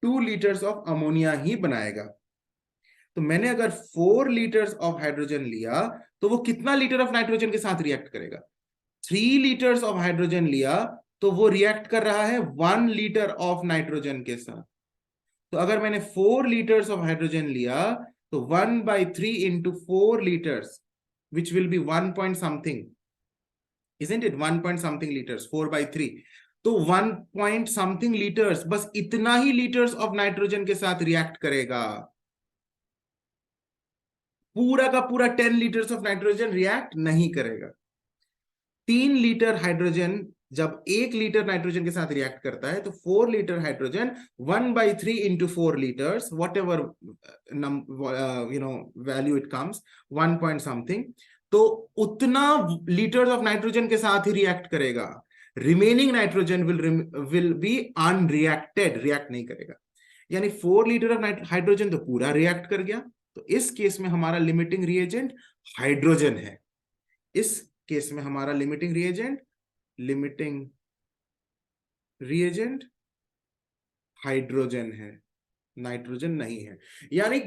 2 लीटर्स ऑफ अमोनिया ही बनाएगा. तो मैंने अगर 4 लीटर्स ऑफ हाइड्रोजन लिया तो वो कितना लीटर ऑफ नाइट्रोजन के साथ रिएक्ट करेगा? 3 लीटर्स ऑफ हाइड्रोजन लिया तो वो रिएक्ट कर रहा है 1 लीटर ऑफ नाइट्रोजन के साथ. तो अगर मैंने 4 लीटर्स ऑफ हाइड्रोजन लिया तो 1/3 into 4 liters, which will be 1 point something, isn't it? 1 point something liters, 4/3. तो 1 point something liters, बस इतना ही लीटर्स ऑफ नाइट्रोजन के साथ रिएक्ट करेगा. पूरा का पूरा 10 लीटर्स ऑफ नाइट्रोजन रिएक्ट नहीं करेगा. 3 लीटर हाइड्रोजन जब 1 लीटर नाइट्रोजन के साथ रिएक्ट करता है तो 4 litre hydrogen 1/3 into 4 litres, what ever value it comes, 1 point something, तो उतना लीटर्स ऑफ नाइट्रोजन के साथ ही रिएक्ट करेगा। Remaining nitrogen will be unreacted, react नहीं करेगा। यानी 4 लीटर ऑफ हाइड्रोजन तो पूरा रिएक्ट कर गया। तो इस केस में हमारा लिमिटिंग रिएजेंट हाइड्रोजन है। इस केस में हमारा लिमिटिंग रिएजेंट हाइड्रोजन है, नाइट्रोजन नहीं है। यानी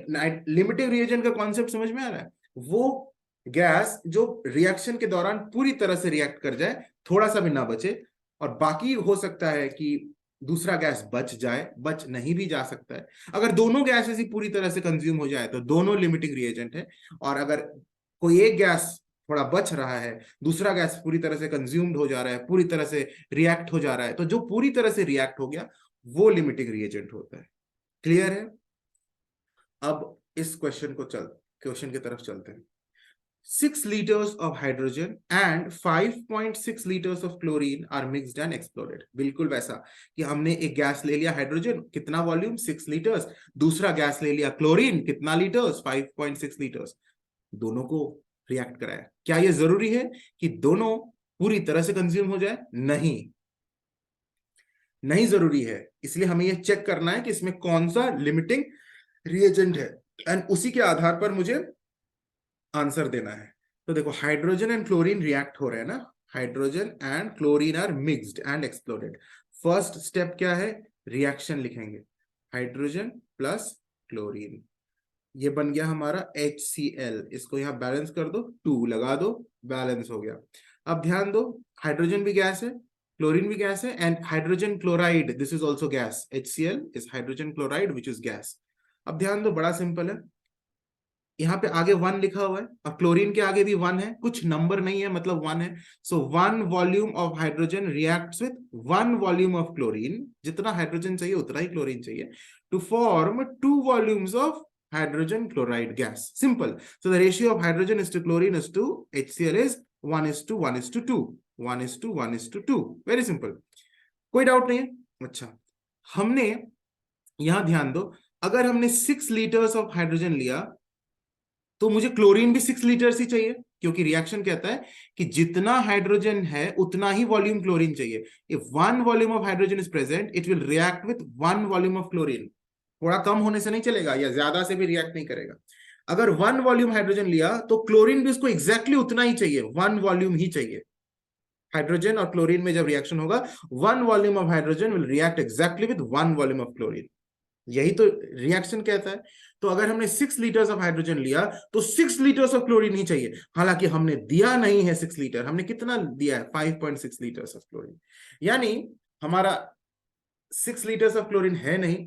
लिमिटिंग रिएजेंट का कॉन्सेप्ट समझ में आ रहा है? वो गैस जो रिएक्शन के दौरान पूरी तरह से रिएक्ट कर जाए, थोड़ा सा भी ना बचे, और बाकी हो सकता है कि दूसरा गैस बच जाए, बच नहीं भी जा सकता है। अगर दोनों गैसेस ही पूरी तरह से कंज्यूम हो जाए तो दोनों लिमिटिंग रिएजेंट है। और अगर कोई एक गैस थोड़ा बच रहा है, दूसरा गैस पूरी तरह से कंज्यूम्ड हो जा रहा है, पूरी तरह से रिएक्ट हो जा रहा है, तो जो पूरी तरह से रिएक्ट हो गया वो लिमिटिंग रिएजेंट होता है। क्लियर है? अब इस क्वेश्चन की तरफ चलते हैं। 6 liters of hydrogen and 5.6 liters of chlorine are mixed and exploded। बिल्कुल वैसा कि हमने एक गैस ले लिया हाइड्रोजन, कितना वॉल्यूम 6 लीटर्स, दूसरा गैस ले लिया क्लोरीन, कितना लीटर्स 5.6 लीटर्स, दोनों को रिएक्ट कराया। क्या यह जरूरी है कि दोनों पूरी तरह से कंज्यूम हो जाए? नहीं, नहीं जरूरी है। इसलिए हमें यह चेक करना है कि इसमें कौन सा लिमिटिंग रिएजेंट है, एंड उसी के आधार पर मुझे आंसर देना है। तो देखो, हाइड्रोजन एंड क्लोरीन रिएक्ट हो रहे हैं ना, hydrogen and chlorine are mixed and exploded. First step क्या है? रिएक्शन लिखेंगे, हाइड्रोजन प्लस क्लोरीन, ये बन गया हमारा HCl। इसको यहां बैलेंस कर दो, 2 लगा दो, बैलेंस हो गया। अब ध्यान दो, हाइड्रोजन भी गैस है, क्लोरीन भी गैस है, and hydrogen chloride, this is also gas. HCl is hydrogen chloride which is gas. अब ध्यान दो, बड़ा सिंपल है, यहाँ पे आगे 1 लिखा हुआ है और क्लोरीन के आगे भी 1 है, कुछ नंबर नहीं है मतलब 1 है। So 1 volume of hydrogen reacts with 1 volume of chlorine, जितना हाइड्रोजन चाहिए उतना ही क्लोरीन चाहिए, to form 2 volumes of hydrogen chloride gas. Simple. So the ratio of hydrogen is to chlorine is to HCl is 1:1:2, 1:1:2। Very simple, कोई doubt नहीं है। अच्छा, हमने यहां ध्यान दो, अगर हमने 6 लीटर्स ऑफ हाइड्रोजन लिया तो मुझे क्लोरीन भी 6 लीटर्स ही चाहिए, क्योंकि रिएक्शन कहता है कि जितना हाइड्रोजन है उतना ही वॉल्यूम क्लोरीन चाहिए। If 1 volume of hydrogen is present, it will react with 1 volume of chlorine. थोड़ा कम होने से नहीं चलेगा या ज्यादा से भी रिएक्ट नहीं करेगा। अगर 1 वॉल्यूम हाइड्रोजन लिया तो क्लोरीन भी उसको एग्जैक्टली उतना ही चाहिए, 1 वॉल्यूम ही चाहिए। हाइड्रोजन और क्लोरीन में जब रिएक्शन होगा, 1 volume of hydrogen will react exactly with 1 volume of chlorine. यही तो रिएक्शन कहता है। तो अगर हमने 6 लीटर्स ऑफ हाइड्रोजन लिया तो 6 लीटर्स ऑफ क्लोरीन ही चाहिए। हालांकि हमने दिया नहीं है 6 लीटर, हमने कितना दिया है? 5.6 लीटर्स ऑफ क्लोरीन। यानी हमारा 6 लीटर्स ऑफ क्लोरीन है नहीं।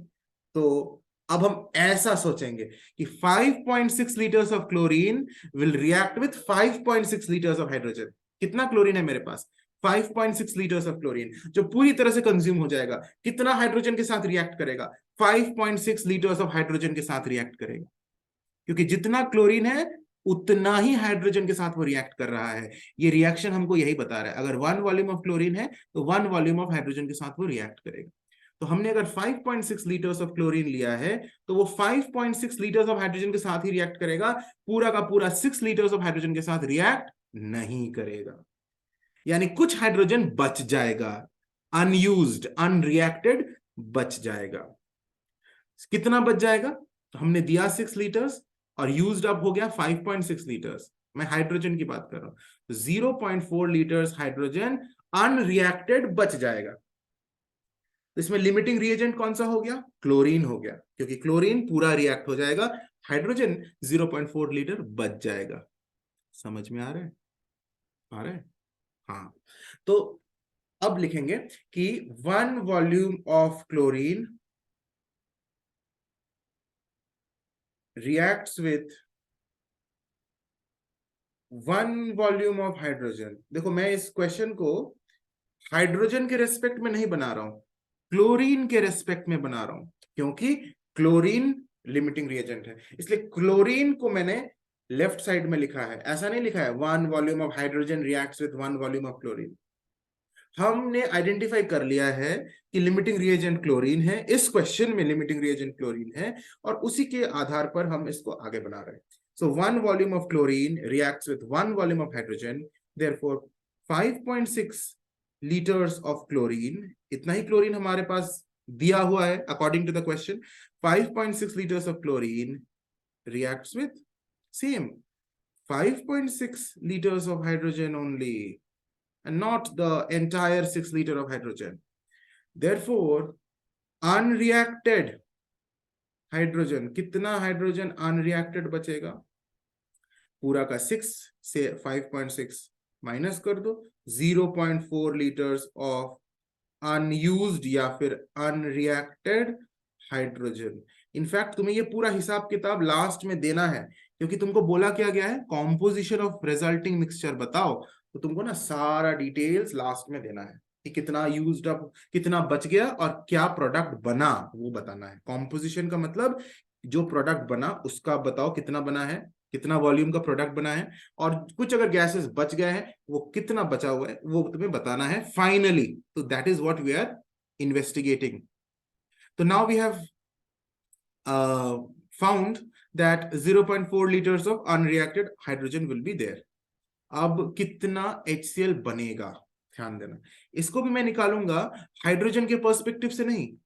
तो अब हम ऐसा सोचेंगे कि 5.6 litres of chlorine will react with 5.6 litres of hydrogen. कितना क्लोरीन है मेरे पास? 5.6 लीटर्स ऑफ क्लोरीन, जो पूरी तरह से कंज्यूम हो जाएगा। कितना हाइड्रोजन के साथ रिएक्ट करेगा? 5.6 लीटर्स ऑफ हाइड्रोजन के साथ रिएक्ट करेगा, क्योंकि जितना क्लोरीन है उतना ही हाइड्रोजन के साथ वो रिएक्ट कर रहा है। ये रिएक्शन हमको यही बता रहा है, अगर 1 वॉल्यूम ऑफ क्लोरीन है तो 1 वॉल्यूम ऑफ हाइड्रोजन के साथ वो रिएक्ट करेगा। तो हमने अगर 5.6 लीटर्स ऑफ क्लोरीन लिया है तो वो 5.6 लीटर्स ऑफ हाइड्रोजन के साथ ही रिएक्ट करेगा, पूरा का पूरा 6 लीटर्स ऑफ हाइड्रोजन के साथ रिएक्ट नहीं करेगा। यानी कुछ हाइड्रोजन बच जाएगा, अनयूज्ड, अनरिएक्टेड बच जाएगा। कितना बच जाएगा? तो हमने दिया 6 लीटर्स और यूज्ड अप हो गया 5.6 लीटर्स। मैं हाइड्रोजन की बात कर रहा हूं, तो 0.4 लीटर्स हाइड्रोजन अनरिएक्टेड बच जाएगा। तो इसमें लिमिटिंग रिएजेंट कौन सा हो गया? क्लोरीन हो गया, क्योंकि क्लोरीन पूरा रिएक्ट हो जाएगा, हाइड्रोजन 0.4 लीटर बच जाएगा। समझ में आ रहा है? आ रहा है? हाँ। तो अब लिखेंगे कि 1 volume of chlorine reacts with 1 volume of hydrogen. देखो, मैं इस क्वेश्चन को हाइड्रोजन के रेस्पेक्ट में नहीं बना रहा हूं, क्लोरीन के रेस्पेक्ट में बना रहा हूं, क्योंकि क्लोरीन लिमिटिंग रिएजेंट है। इसलिए क्लोरीन को मैंने लेफ्ट साइड में लिखा है, ऐसा नहीं लिखा है 1 volume of hydrogen reacts with 1 volume of chlorine. हमने आइडेंटिफाई कर लिया है कि लिमिटिंग रिएजेंट क्लोरीन है, इस क्वेश्चन में लिमिटिंग रिएजेंट क्लोरीन है, और उसी के आधार पर हम इसको आगे बना रहे हैं. So 1 volume of chlorine reacts with 1 volume of hydrogen, therefore 5.6 litres of chlorine, इतना ही क्लोरीन हमारे पास दिया हुआ है according to the question. 5.6 liters of chlorine reacts with same 5.6 liters of hydrogen only, and not the entire 6 liter of hydrogen. Therefore, unreacted hydrogen, कितना hydrogen unreacted बचेगा? पूरा का 6 से 5.6 माइनस कर दो, 0.4 लीटर्स ऑफ अनयूज्ड या फिर अनरिएक्टेड हाइड्रोजन. इनफैक्ट तुम्हें ये पूरा हिसाब किताब लास्ट में देना है, क्योंकि तुमको बोला क्या गया है, कॉम्पोजिशन ऑफ रिजल्टिंग मिक्सचर बताओ, तो तुमको ना सारा डिटेल्स लास्ट में देना है कि कितना यूज्ड अप, कितना बच गया और क्या प्रोडक्ट बना, वो बताना है. कॉम्पोजिशन का मतलब जो प्रोडक्ट बना उसका बताओ, कितना बना है, कितना वॉल्यूम का प्रोडक्ट बना है, और कुछ अगर गैसेस बच गए हैं वो कितना बचा हुआ है वो तुम्हें बताना है फाइनली. तो that is what we are investigating. तो now we have found that 0.4 liters of unreacted hydrogen will be there. अब कितना HCl बनेगा, ध्यान देना. इसको भी मैं निकालूंगा हाइड्रोजन के पर्सपेक्टिव से नहीं.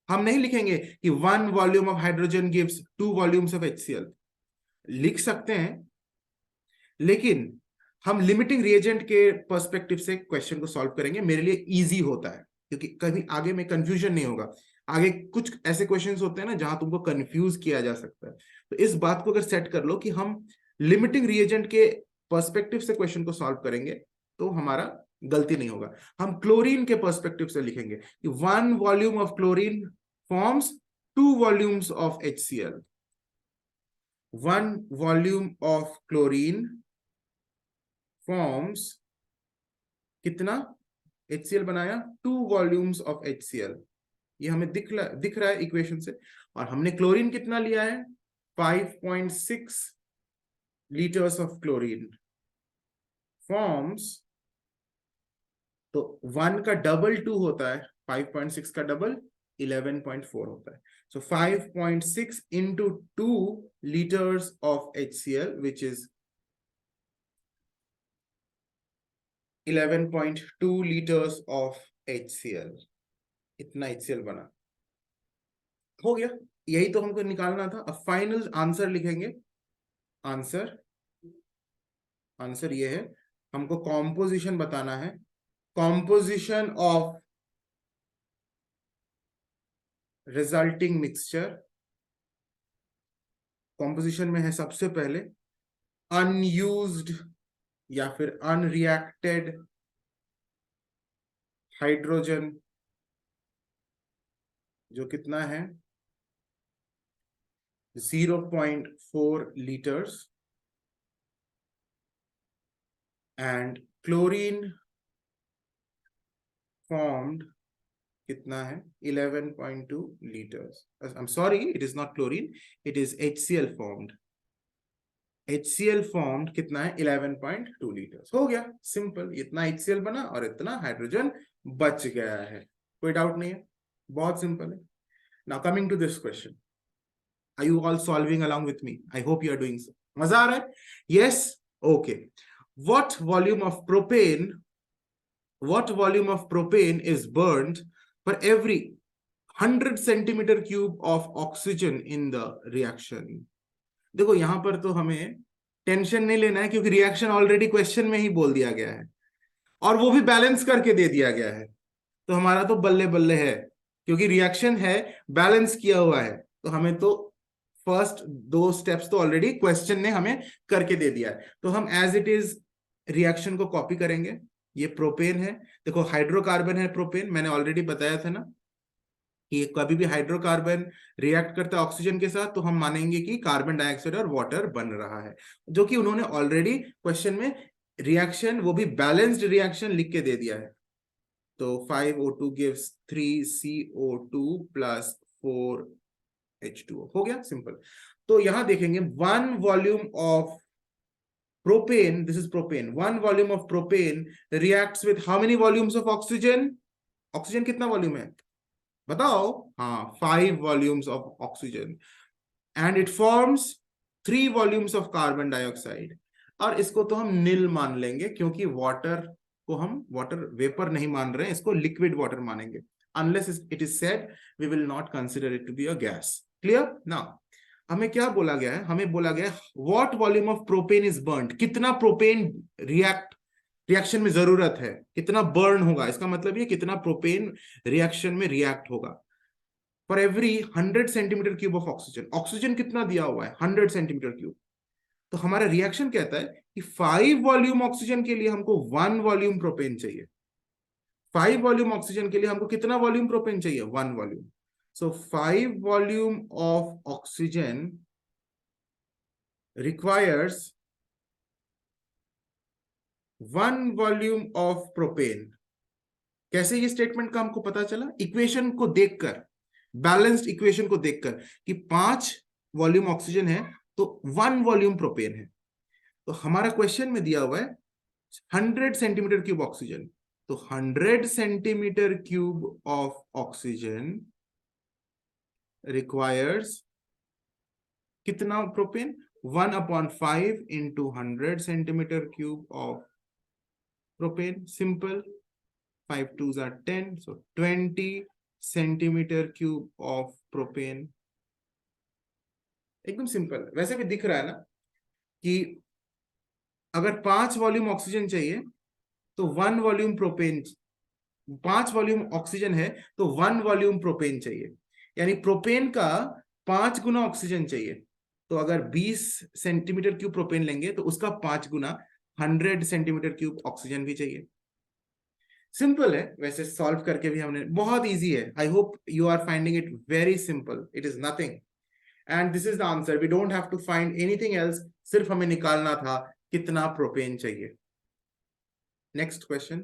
हम नहीं लिखेंगे कि 1 volume of hydrogen gives 2 volumes of HCl. लिख सकते हैं, लेकिन हम लिमिटिंग रिएजेंट के पर्सपेक्टिव से क्वेश्चन को सॉल्व करेंगे. मेरे लिए इजी होता है, क्योंकि कभी आगे में कंफ्यूजन नहीं होगा. आगे कुछ ऐसे क्वेश्चंस होते हैं ना जहां तुमको कंफ्यूज किया जा सकता है. तो इस बात को अगर सेट कर लो कि हम लिमिटिंग रिएजेंट के पर्सपेक्टिव से क्वेश्चन को सॉल्व करेंगे, तो हमारा गलती नहीं होगा. हम क्लोरीन के पर्सपेक्टिव से लिखेंगे कि 1 volume of chlorine forms 2 volumes of HCl. 1 volume of chlorine forms कितना HCl बनाया, 2 वॉल्यूम्स ऑफ HCl. ये हमें दिख रहा है इक्वेशन से. और हमने क्लोरीन कितना लिया है, 5.6 लीटर्स ऑफ क्लोरीन फॉर्म्स, तो 1 का डबल 2 होता है, 5.6 का डबल 11.4 होता है. सो 5.6 into 2 liters of HCl, which is 11.2 liters of HCl. इतना HCl बना. हो गया, यही तो हमको निकालना था. अब फाइनल आंसर लिखेंगे. आंसर ये है, हमको कॉम्पोजिशन बताना है. Composition of resulting mixture. Composition में है सबसे पहले अनयूज्ड या फिर अनरिएक्टेड हाइड्रोजन, जो कितना है 0.4 liters, and chlorine formed कितना है 11.2 liters. I'm sorry, it is not chlorine, it is HCl formed. HCl formed कितना है 11.2 liters. हो गया, सिंपल. इतना HCl बना और इतना हाइड्रोजन बच गया है. कोई डाउट नहीं है, बहुत सिंपल है. Now coming to this question, are you all solving along with me? I hope you are doing so. मजा आ रहा है? Yes? Okay. What volume of propane is burned for every 100 centimeter cube of oxygen in the reaction? देखो यहां पर तो हमें tension नहीं लेना है, क्योंकि रिएक्शन ऑलरेडी क्वेश्चन में ही बोल दिया गया है, और वो भी बैलेंस करके दे दिया गया है. तो हमारा तो बल्ले बल्ले है, क्योंकि रिएक्शन है, बैलेंस किया हुआ है. तो हमें तो फर्स्ट 2 स्टेप्स तो ऑलरेडी क्वेश्चन ने हमें करके दे दिया है. तो हम एज इट इज रिएक्शन को कॉपी करेंगे. ये प्रोपेन है, देखो हाइड्रोकार्बन है प्रोपेन, मैंने ऑलरेडी बताया था ना कि कभी भी हाइड्रोकार्बन रिएक्ट करता है ऑक्सीजन के साथ, तो हम मानेंगे कि कार्बन डाइऑक्साइड और वाटर बन रहा है, जो कि उन्होंने ऑलरेडी क्वेश्चन में रिएक्शन, वो भी बैलेंस्ड रिएक्शन लिख के दे दिया है. तो 5O2 gives 3CO2 plus 4H2O. हो गया सिंपल. तो यहां देखेंगे 1 volume of propane, this is propane, 1 volume of propane reacts with how many volumes of oxygen? Oxygen कितना वॉल्यूम है बताओ? हाँ, 5 volumes of oxygen, and it forms 3 volumes of carbon dioxide. और इसको तो हम नील मान लेंगे क्योंकि वाटर को हम वाटर वेपर नहीं मान रहे हैं, इसको लिक्विड वाटर मानेंगे. Unless it is said, we will not consider it to be a gas. Clear? Now, हमें क्या बोला गया है? हमें बोला गया है what volume of propane is burnt. कितना प्रोपेन रिएक्शन में जरूरत है, कितना बर्न होगा, इसका मतलब ये कितना प्रोपेन रिएक्शन में रिएक्ट होगा. For every 100 centimetre cube of oxygen, oxygen कितना दिया हुआ है? 100 सेंटीमीटर क्यूब. तो हमारा रिएक्शन कहता है कि 5 वॉल्यूम ऑक्सीजन के लिए हमको 1 वॉल्यूम प्रोपेन चाहिए. 5 वॉल्यूम ऑक्सीजन के लिए हमको कितना वॉल्यूम प्रोपेन चाहिए? 1 volume. So 5 volume of oxygen requires 1 volume of propane. कैसे ये स्टेटमेंट का हमको पता चला? इक्वेशन को देखकर, बैलेंस्ड इक्वेशन को देखकर कि 5 वॉल्यूम ऑक्सीजन है तो 1 वॉल्यूम प्रोपेन है. तो हमारा क्वेश्चन में दिया हुआ है 100 सेंटीमीटर क्यूब ऑक्सीजन. तो 100 centimetre cube of oxygen requires कितना propane? 1/5 into 100 centimetre cube of propane. Simple. 5 2s are 10, so 20 centimetre cube of propane. एकदम सिंपल. वैसे भी दिख रहा है ना कि अगर 5 वॉल्यूम ऑक्सीजन चाहिए तो 1 वॉल्यूम प्रोपेन, 5 वॉल्यूम ऑक्सीजन है तो 1 वॉल्यूम प्रोपेन चाहिए. यानी प्रोपेन का 5 गुना ऑक्सीजन चाहिए. तो अगर 20 सेंटीमीटर क्यूब प्रोपेन लेंगे तो उसका 5 गुना 100 सेंटीमीटर क्यूब ऑक्सीजन भी चाहिए. सिंपल है. वैसे सॉल्व करके भी हमने, बहुत इजी है. I hope you are finding it very simple. It is nothing and this is the answer. We don't have to find anything else. सिर्फ हमें निकालना था कितना प्रोपेन चाहिए. Next question.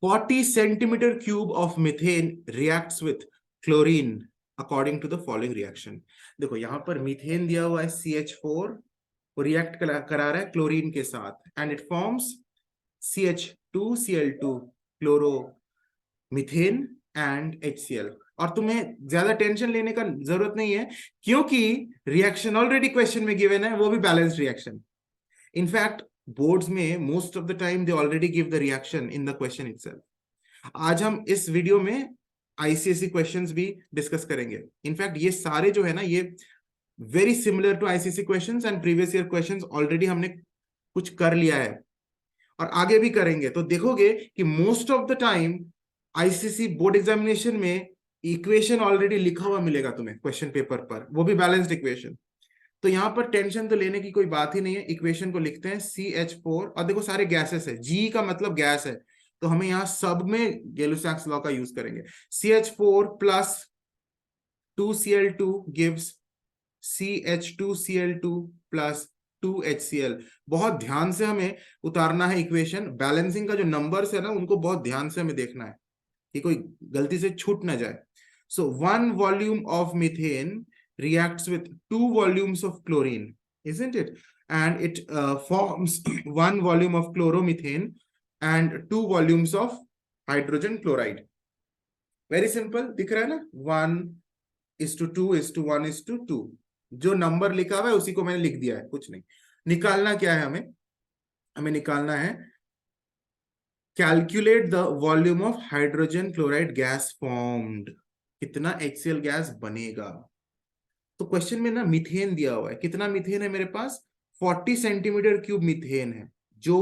40 centimetre cube of methane reacts with chlorine according to the following reaction. देखो यहां पर methane दिया हुआ है CH4, वो रिएक्ट करा रहा है क्लोरीन के साथ and it forms CH2Cl2 chloro methane and HCl. और तुम्हें ज्यादा टेंशन लेने का जरूरत नहीं है क्योंकि रिएक्शन ऑलरेडी क्वेश्चन में गिवन है, वो भी बैलेंस्ड रिएक्शन. इनफैक्ट बोर्ड्स में most of the time they already give the reaction in the question itself. आज हम इस वीडियो में ICSE क्वेश्चंस भी डिस्कस करेंगे. इनफैक्ट ये सारे जो है ना, ये very similar to ICSE questions and previous year questions. Already हमने कुछ कर लिया है और आगे भी करेंगे. तो देखोगे कि most of the time ICSE board examination में इक्वेशन ऑलरेडी लिखा हुआ मिलेगा तुम्हें क्वेश्चन पेपर पर, वो भी बैलेंस्ड इक्वेशन. तो यहाँ पर टेंशन तो लेने की कोई बात ही नहीं है. इक्वेशन को लिखते हैं CH4 और देखो सारे गैसेस है, G का मतलब गैस है तो हमें यहाँ सब में गैलुसैक्स लॉ का यूज करेंगे. CH4 plus 2Cl2 gives CH2Cl2 plus 2HCl. बहुत ध्यान से हमें उतारना है इक्वेशन. बैलेंसिंग का जो नंबर्स है ना, उनको बहुत ध्यान से हमें देखना है कि कोई गलती से छूट ना जाए. सो 1 volume of methane reacts with 2 volumes of chlorine, isn't it? And it forms 1 volume of chloromethane and 2 volumes of hydrogen chloride. Very simple. दिख रहा है ना? 1:2:1:2. जो नंबर लिखा हुआ है उसी को मैंने लिख दिया है, कुछ नहीं. निकालना क्या है हमें? हमें निकालना है calculate the volume of hydrogen chloride gas formed. कितना HCl गैस बनेगा. तो क्वेश्चन में ना मीथेन दिया हुआ है. कितना मीथेन है मेरे पास? 40 सेंटीमीटर क्यूब मीथेन है जो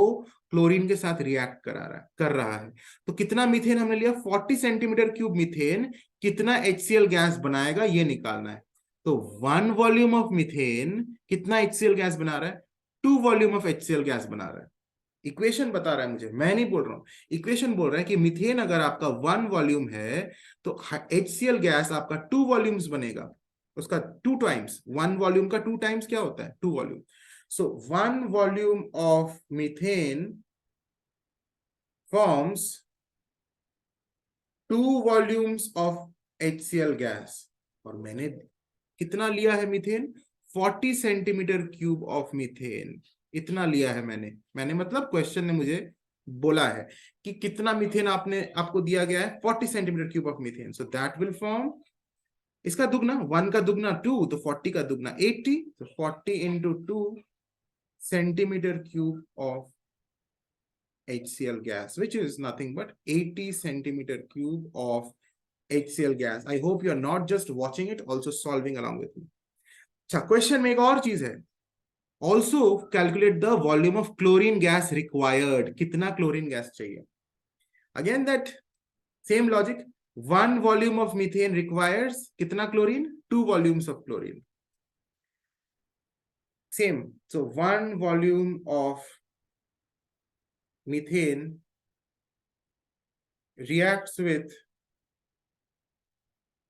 क्लोरीन के साथ रिएक्ट कर रहा है. तो कितना मीथेन हमने लिया? 40 सेंटीमीटर क्यूब मीथेन कितना HCl गैस बनाएगा ये निकालना है. तो 1 वॉल्यूम ऑफ मीथेन कितना HCl गैस बना रहा है? 2 वॉल्यूम ऑफ HCl गैस बना रहा है. इक्वेशन बता रहा है मुझे, मैं नहीं बोल रहा हूं. इक्वेशन बोल रहा है कि मीथेन अगर आपका 1 वॉल्यूम है तो HCl गैस आपका 2 वॉल्यूम्स बनेगा. उसका 2 टाइम्स, 1 वॉल्यूम का 2 टाइम्स क्या होता है? 2 volume. So 1 volume of methane forms 2 volumes of HCl gas. और मैंने कितना लिया है methane? 40 centimetre cube of methane, इतना लिया है मैंने मतलब क्वेश्चन ने मुझे बोला है कि कितना मीथेन आपको दिया गया है, 40 centimetre cube of methane. So that will form, इसका दुगना 1 का दुगना 2, तो 40 का दुगना 80, तो 40 into 2 centimetre cube of HCl gas, which is nothing but 80 centimeter cube of HCl gas. I hope you are not just watching it, also solving along with me. अच्छा, question में एक और चीज है, also calculate the volume of chlorine gas required. कितना chlorine gas चाहिए? Again that same logic, 1 volume of methane requires कितना chlorine? 2 volumes of chlorine. Same, so 1 volume of methane reacts with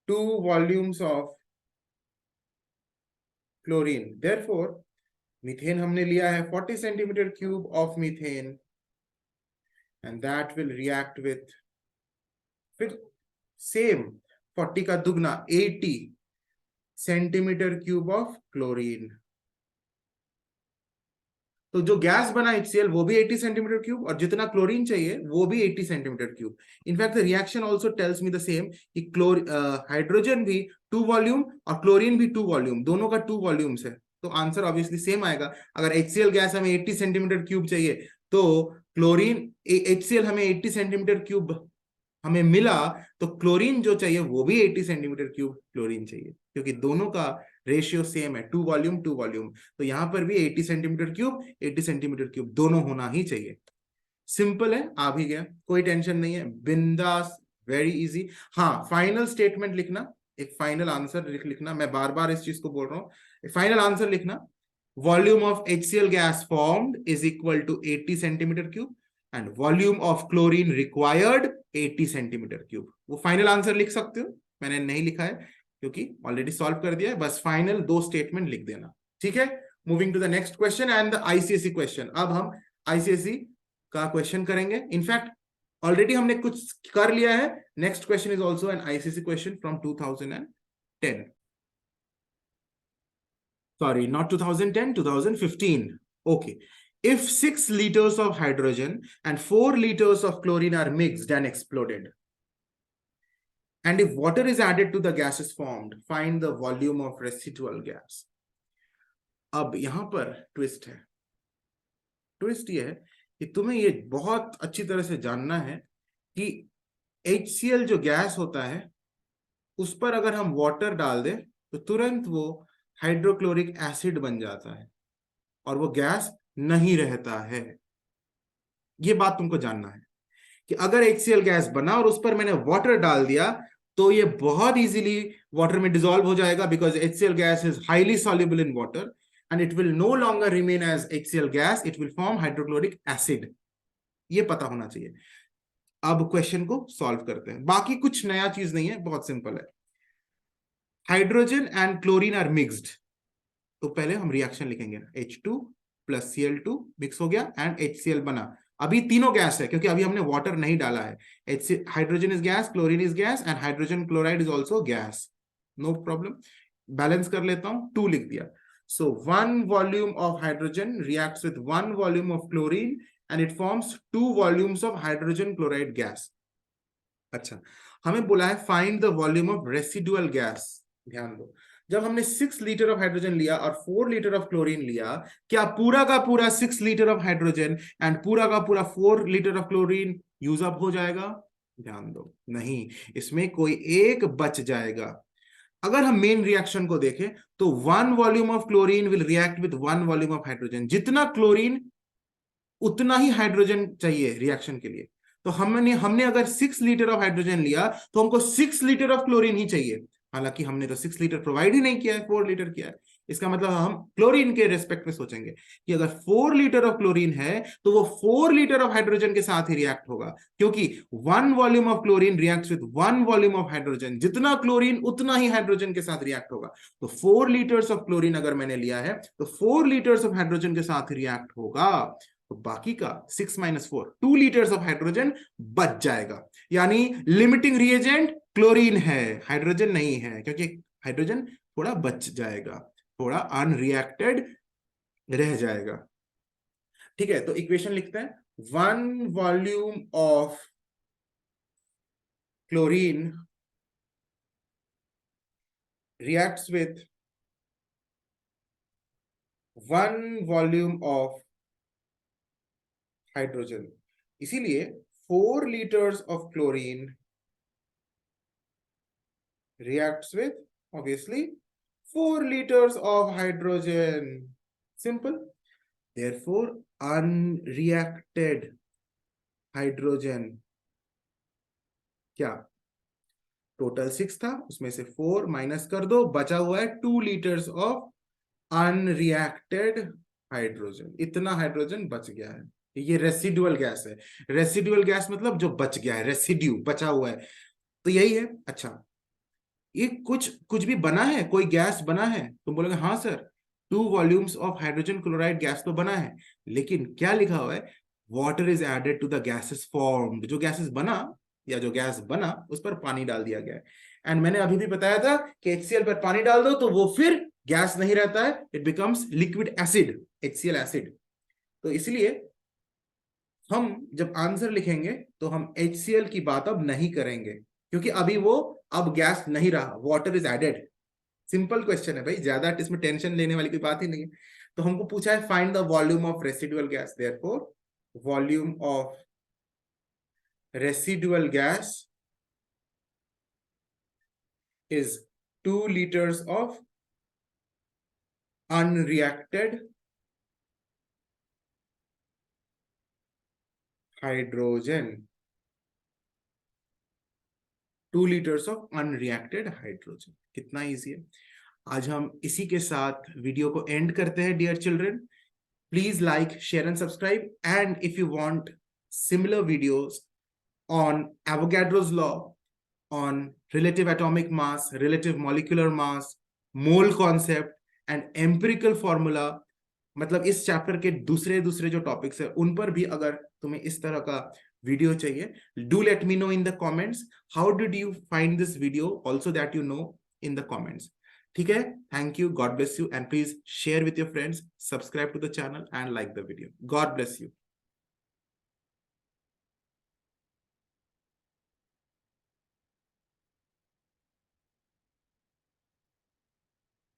2 volumes of chlorine. Therefore, methane हमने लिया है 40 centimeter cube of methane, and that will react with, फिर same 40 का दुगना 80 centimeter cube of chlorine. तो जो gas बना HCl वो भी 80 सेंटीमीटर क्यूब, और जितना क्लोरीन चाहिए वो भी 80 centimetre cube. In fact the reaction also tells me the same कि हाइड्रोजन भी 2 वॉल्यूम और क्लोरीन भी 2 वॉल्यूम, दोनों का 2 वॉल्यूम्स है, तो आंसर ऑब्वियसली सेम आएगा. अगर HCl गैस हमें 80 सेंटीमीटर क्यूब चाहिए तो क्लोरीन HCl हमें 80 सेंटीमीटर क्यूब हमें मिला, तो क्लोरीन जो चाहिए वो भी 80 सेंटीमीटर क्यूब क्लोरीन चाहिए, क्योंकि दोनों का रेशियो सेम है, 2 वॉल्यूम 2 वॉल्यूम. तो यहां पर भी 80 सेंटीमीटर क्यूब 80 सेंटीमीटर क्यूब दोनों होना ही चाहिए. सिंपल है, आ भी गया, कोई टेंशन नहीं है, बिंदास, वेरी इजी. हाँ, फाइनल स्टेटमेंट लिखना, एक फाइनल आंसर लिखना, मैं बार बार इस चीज को बोल रहा हूं, फाइनल आंसर लिखना, volume of HCl gas formed is equal to 80 centimetre cube and volume of chlorine required 80 centimetre cube. वो फाइनल आंसर लिख सकते हो, मैंने नहीं लिखा है क्योंकि ऑलरेडी सॉल्व कर दिया है, बस फाइनल 2 स्टेटमेंट लिख देना. ठीक है, moving to the next question and the ICSE question. अब हम ICSE का क्वेश्चन करेंगे. इनफैक्ट ऑलरेडी हमने कुछ कर लिया है. Next question is also an ICSE question from 2010. Sorry, not 2010, 2015. Okay. If 6 liters of hydrogen and 4 liters of chlorine are mixed and exploded, and if water is added to the gases formed, find the volume of residual gas. अब यहां पर twist है. Twist ये है कि तुम्हें ये बहुत अच्छी तरह से जानना है कि HCl जो गैस होता है उस पर अगर हम वाटर डाल दें तो तुरंत वो हाइड्रोक्लोरिक एसिड बन जाता है और वो गैस नहीं रहता है. ये बात तुमको जानना है कि अगर HCl गैस बना और उस पर मैंने वाटर डाल दिया तो ये बहुत इजीली वाटर में डिसॉल्व हो जाएगा, because HCl gas is highly soluble in water and it will no longer remain as HCl gas, it will form hydrochloric acid. ये पता होना चाहिए. अब क्वेश्चन को सॉल्व करते हैं. बाकी कुछ नया चीज नहीं है, बहुत सिंपल है. Hydrogen and chlorine are mixed, तो पहले हम रिएक्शन लिखेंगे. H2 प्लस Cl2 मिक्स हो गया एंड HCl बना. अभी तीनों गैस है क्योंकि अभी हमने वाटर नहीं डाला है. Hydrogen is gas, chlorine is gas and hydrogen chloride is also gas. No problem, balance कर लेता हूं. 2 लिख दिया. So 1 volume of hydrogen reacts with 1 volume of chlorine and it forms 2 volumes of hydrogen chloride gas. अच्छा, हमें बोला है find the volume of residual gas. ध्यान दो, जब हमने 6 लीटर ऑफ हाइड्रोजन लिया और 4 लीटर ऑफ क्लोरीन लिया, क्या पूरा का पूरा 6 लीटर ऑफ हाइड्रोजन एंड पूरा का पूरा 4 litre of chlorine use up हो जाएगा? ध्यान दो, नहीं, इसमें कोई एक बच जाएगा. अगर हम मेन रिएक्शन को देखें तो 1 volume of chlorine will react with 1 volume of hydrogen. जितना क्लोरीन उतना ही हाइड्रोजन चाहिए रिएक्शन के लिए. तो हमने अगर 6 लीटर ऑफ हाइड्रोजन लिया तो हमको 6 लीटर ऑफ क्लोरीन ही चाहिए. हालांकि हमने तो 6 लीटर प्रोवाइड ही नहीं किया है, 4 लीटर किया है. इसका मतलब हम क्लोरीन के रेस्पेक्ट में सोचेंगे कि अगर 4 लीटर ऑफ क्लोरीन है तो वो 4 लीटर ऑफ हाइड्रोजन के साथ ही रिएक्ट होगा, क्योंकि 1 volume of chlorine reacts with 1 volume of hydrogen. जितना क्लोरीन उतना ही हाइड्रोजन के साथ रिएक्ट होगा. तो 4 लीटर्स ऑफ क्लोरीन अगर मैंने लिया है तो 4 लीटर्स ऑफ हाइड्रोजन के साथ रिएक्ट होगा. तो बाकी का 6 - 4 2 लीटर्स ऑफ हाइड्रोजन बच जाएगा. यानी लिमिटिंग रिएजेंट क्लोरीन है, हाइड्रोजन नहीं है, क्योंकि हाइड्रोजन थोड़ा बच जाएगा. थोड़ा अनरिएक्टेड रह जाएगा। ठीक है, तो इक्वेशन लिखते हैं, 1 volume of chlorine reacts with 1 volume of hydrogen. इसीलिए 4 liters of chlorine reacts with obviously 4 liters of hydrogen. Simple. Therefore, unreacted hydrogen क्या, टोटल 6 था, उसमें से 4 माइनस कर दो, बचा हुआ है 2 liters ऑफ अनरिएक्टेड हाइड्रोजन। इतना हाइड्रोजन बच गया है, ये रेसिडुअल गैस है। रेसिडुअल गैस मतलब जो बच गया है, रेसिड्यू बचा हुआ है, तो यही है। अच्छा, ये कुछ कुछ भी बना है, कोई गैस बना है, तुम बोलोगे हाँ sir 2 volumes of hydrogen chloride gas तो बना है, लेकिन क्या लिखा हुआ है, water is added to the gases formed. जो गैसेस बना या जो गैस बना उस पर पानी डाल दिया गया है। एंड मैंने अभी भी बताया था कि HCl पर पानी डाल दो तो वो फिर गैस नहीं रहता है, it becomes liquid acid, HCl acid. तो इसलिए हम जब आंसर लिखेंगे तो हम HCl की बात अब नहीं करेंगे, क्योंकि अभी वो अब गैस नहीं रहा, water is added. Simple question है भाई, ज्यादा इसमें टेंशन लेने वाली कोई बात ही नहीं है। तो हमको पूछा है find the volume of residual gas, therefore volume of residual gas is 2 liters of unreacted hydrogen, 2 liters of unreacted hydrogen। कितना इजी है। आज हम इसी के साथ वीडियो को एंड करते हैं dear children. Please like, share and subscribe, and if you want similar videos on Avogadro's law, on relative atomic mass, relative molecular mass, mole concept and empirical formula, मतलब इस चैप्टर के दूसरे दूसरे जो topics है उन पर भी अगर तुम्हें इस तरह का वीडियो चाहिए, do let me know in the comments how did you find this video, also that you know in the comments. ठीक है, thank you, God bless you, and please share with your friends, subscribe to the channel and like the video. God bless you.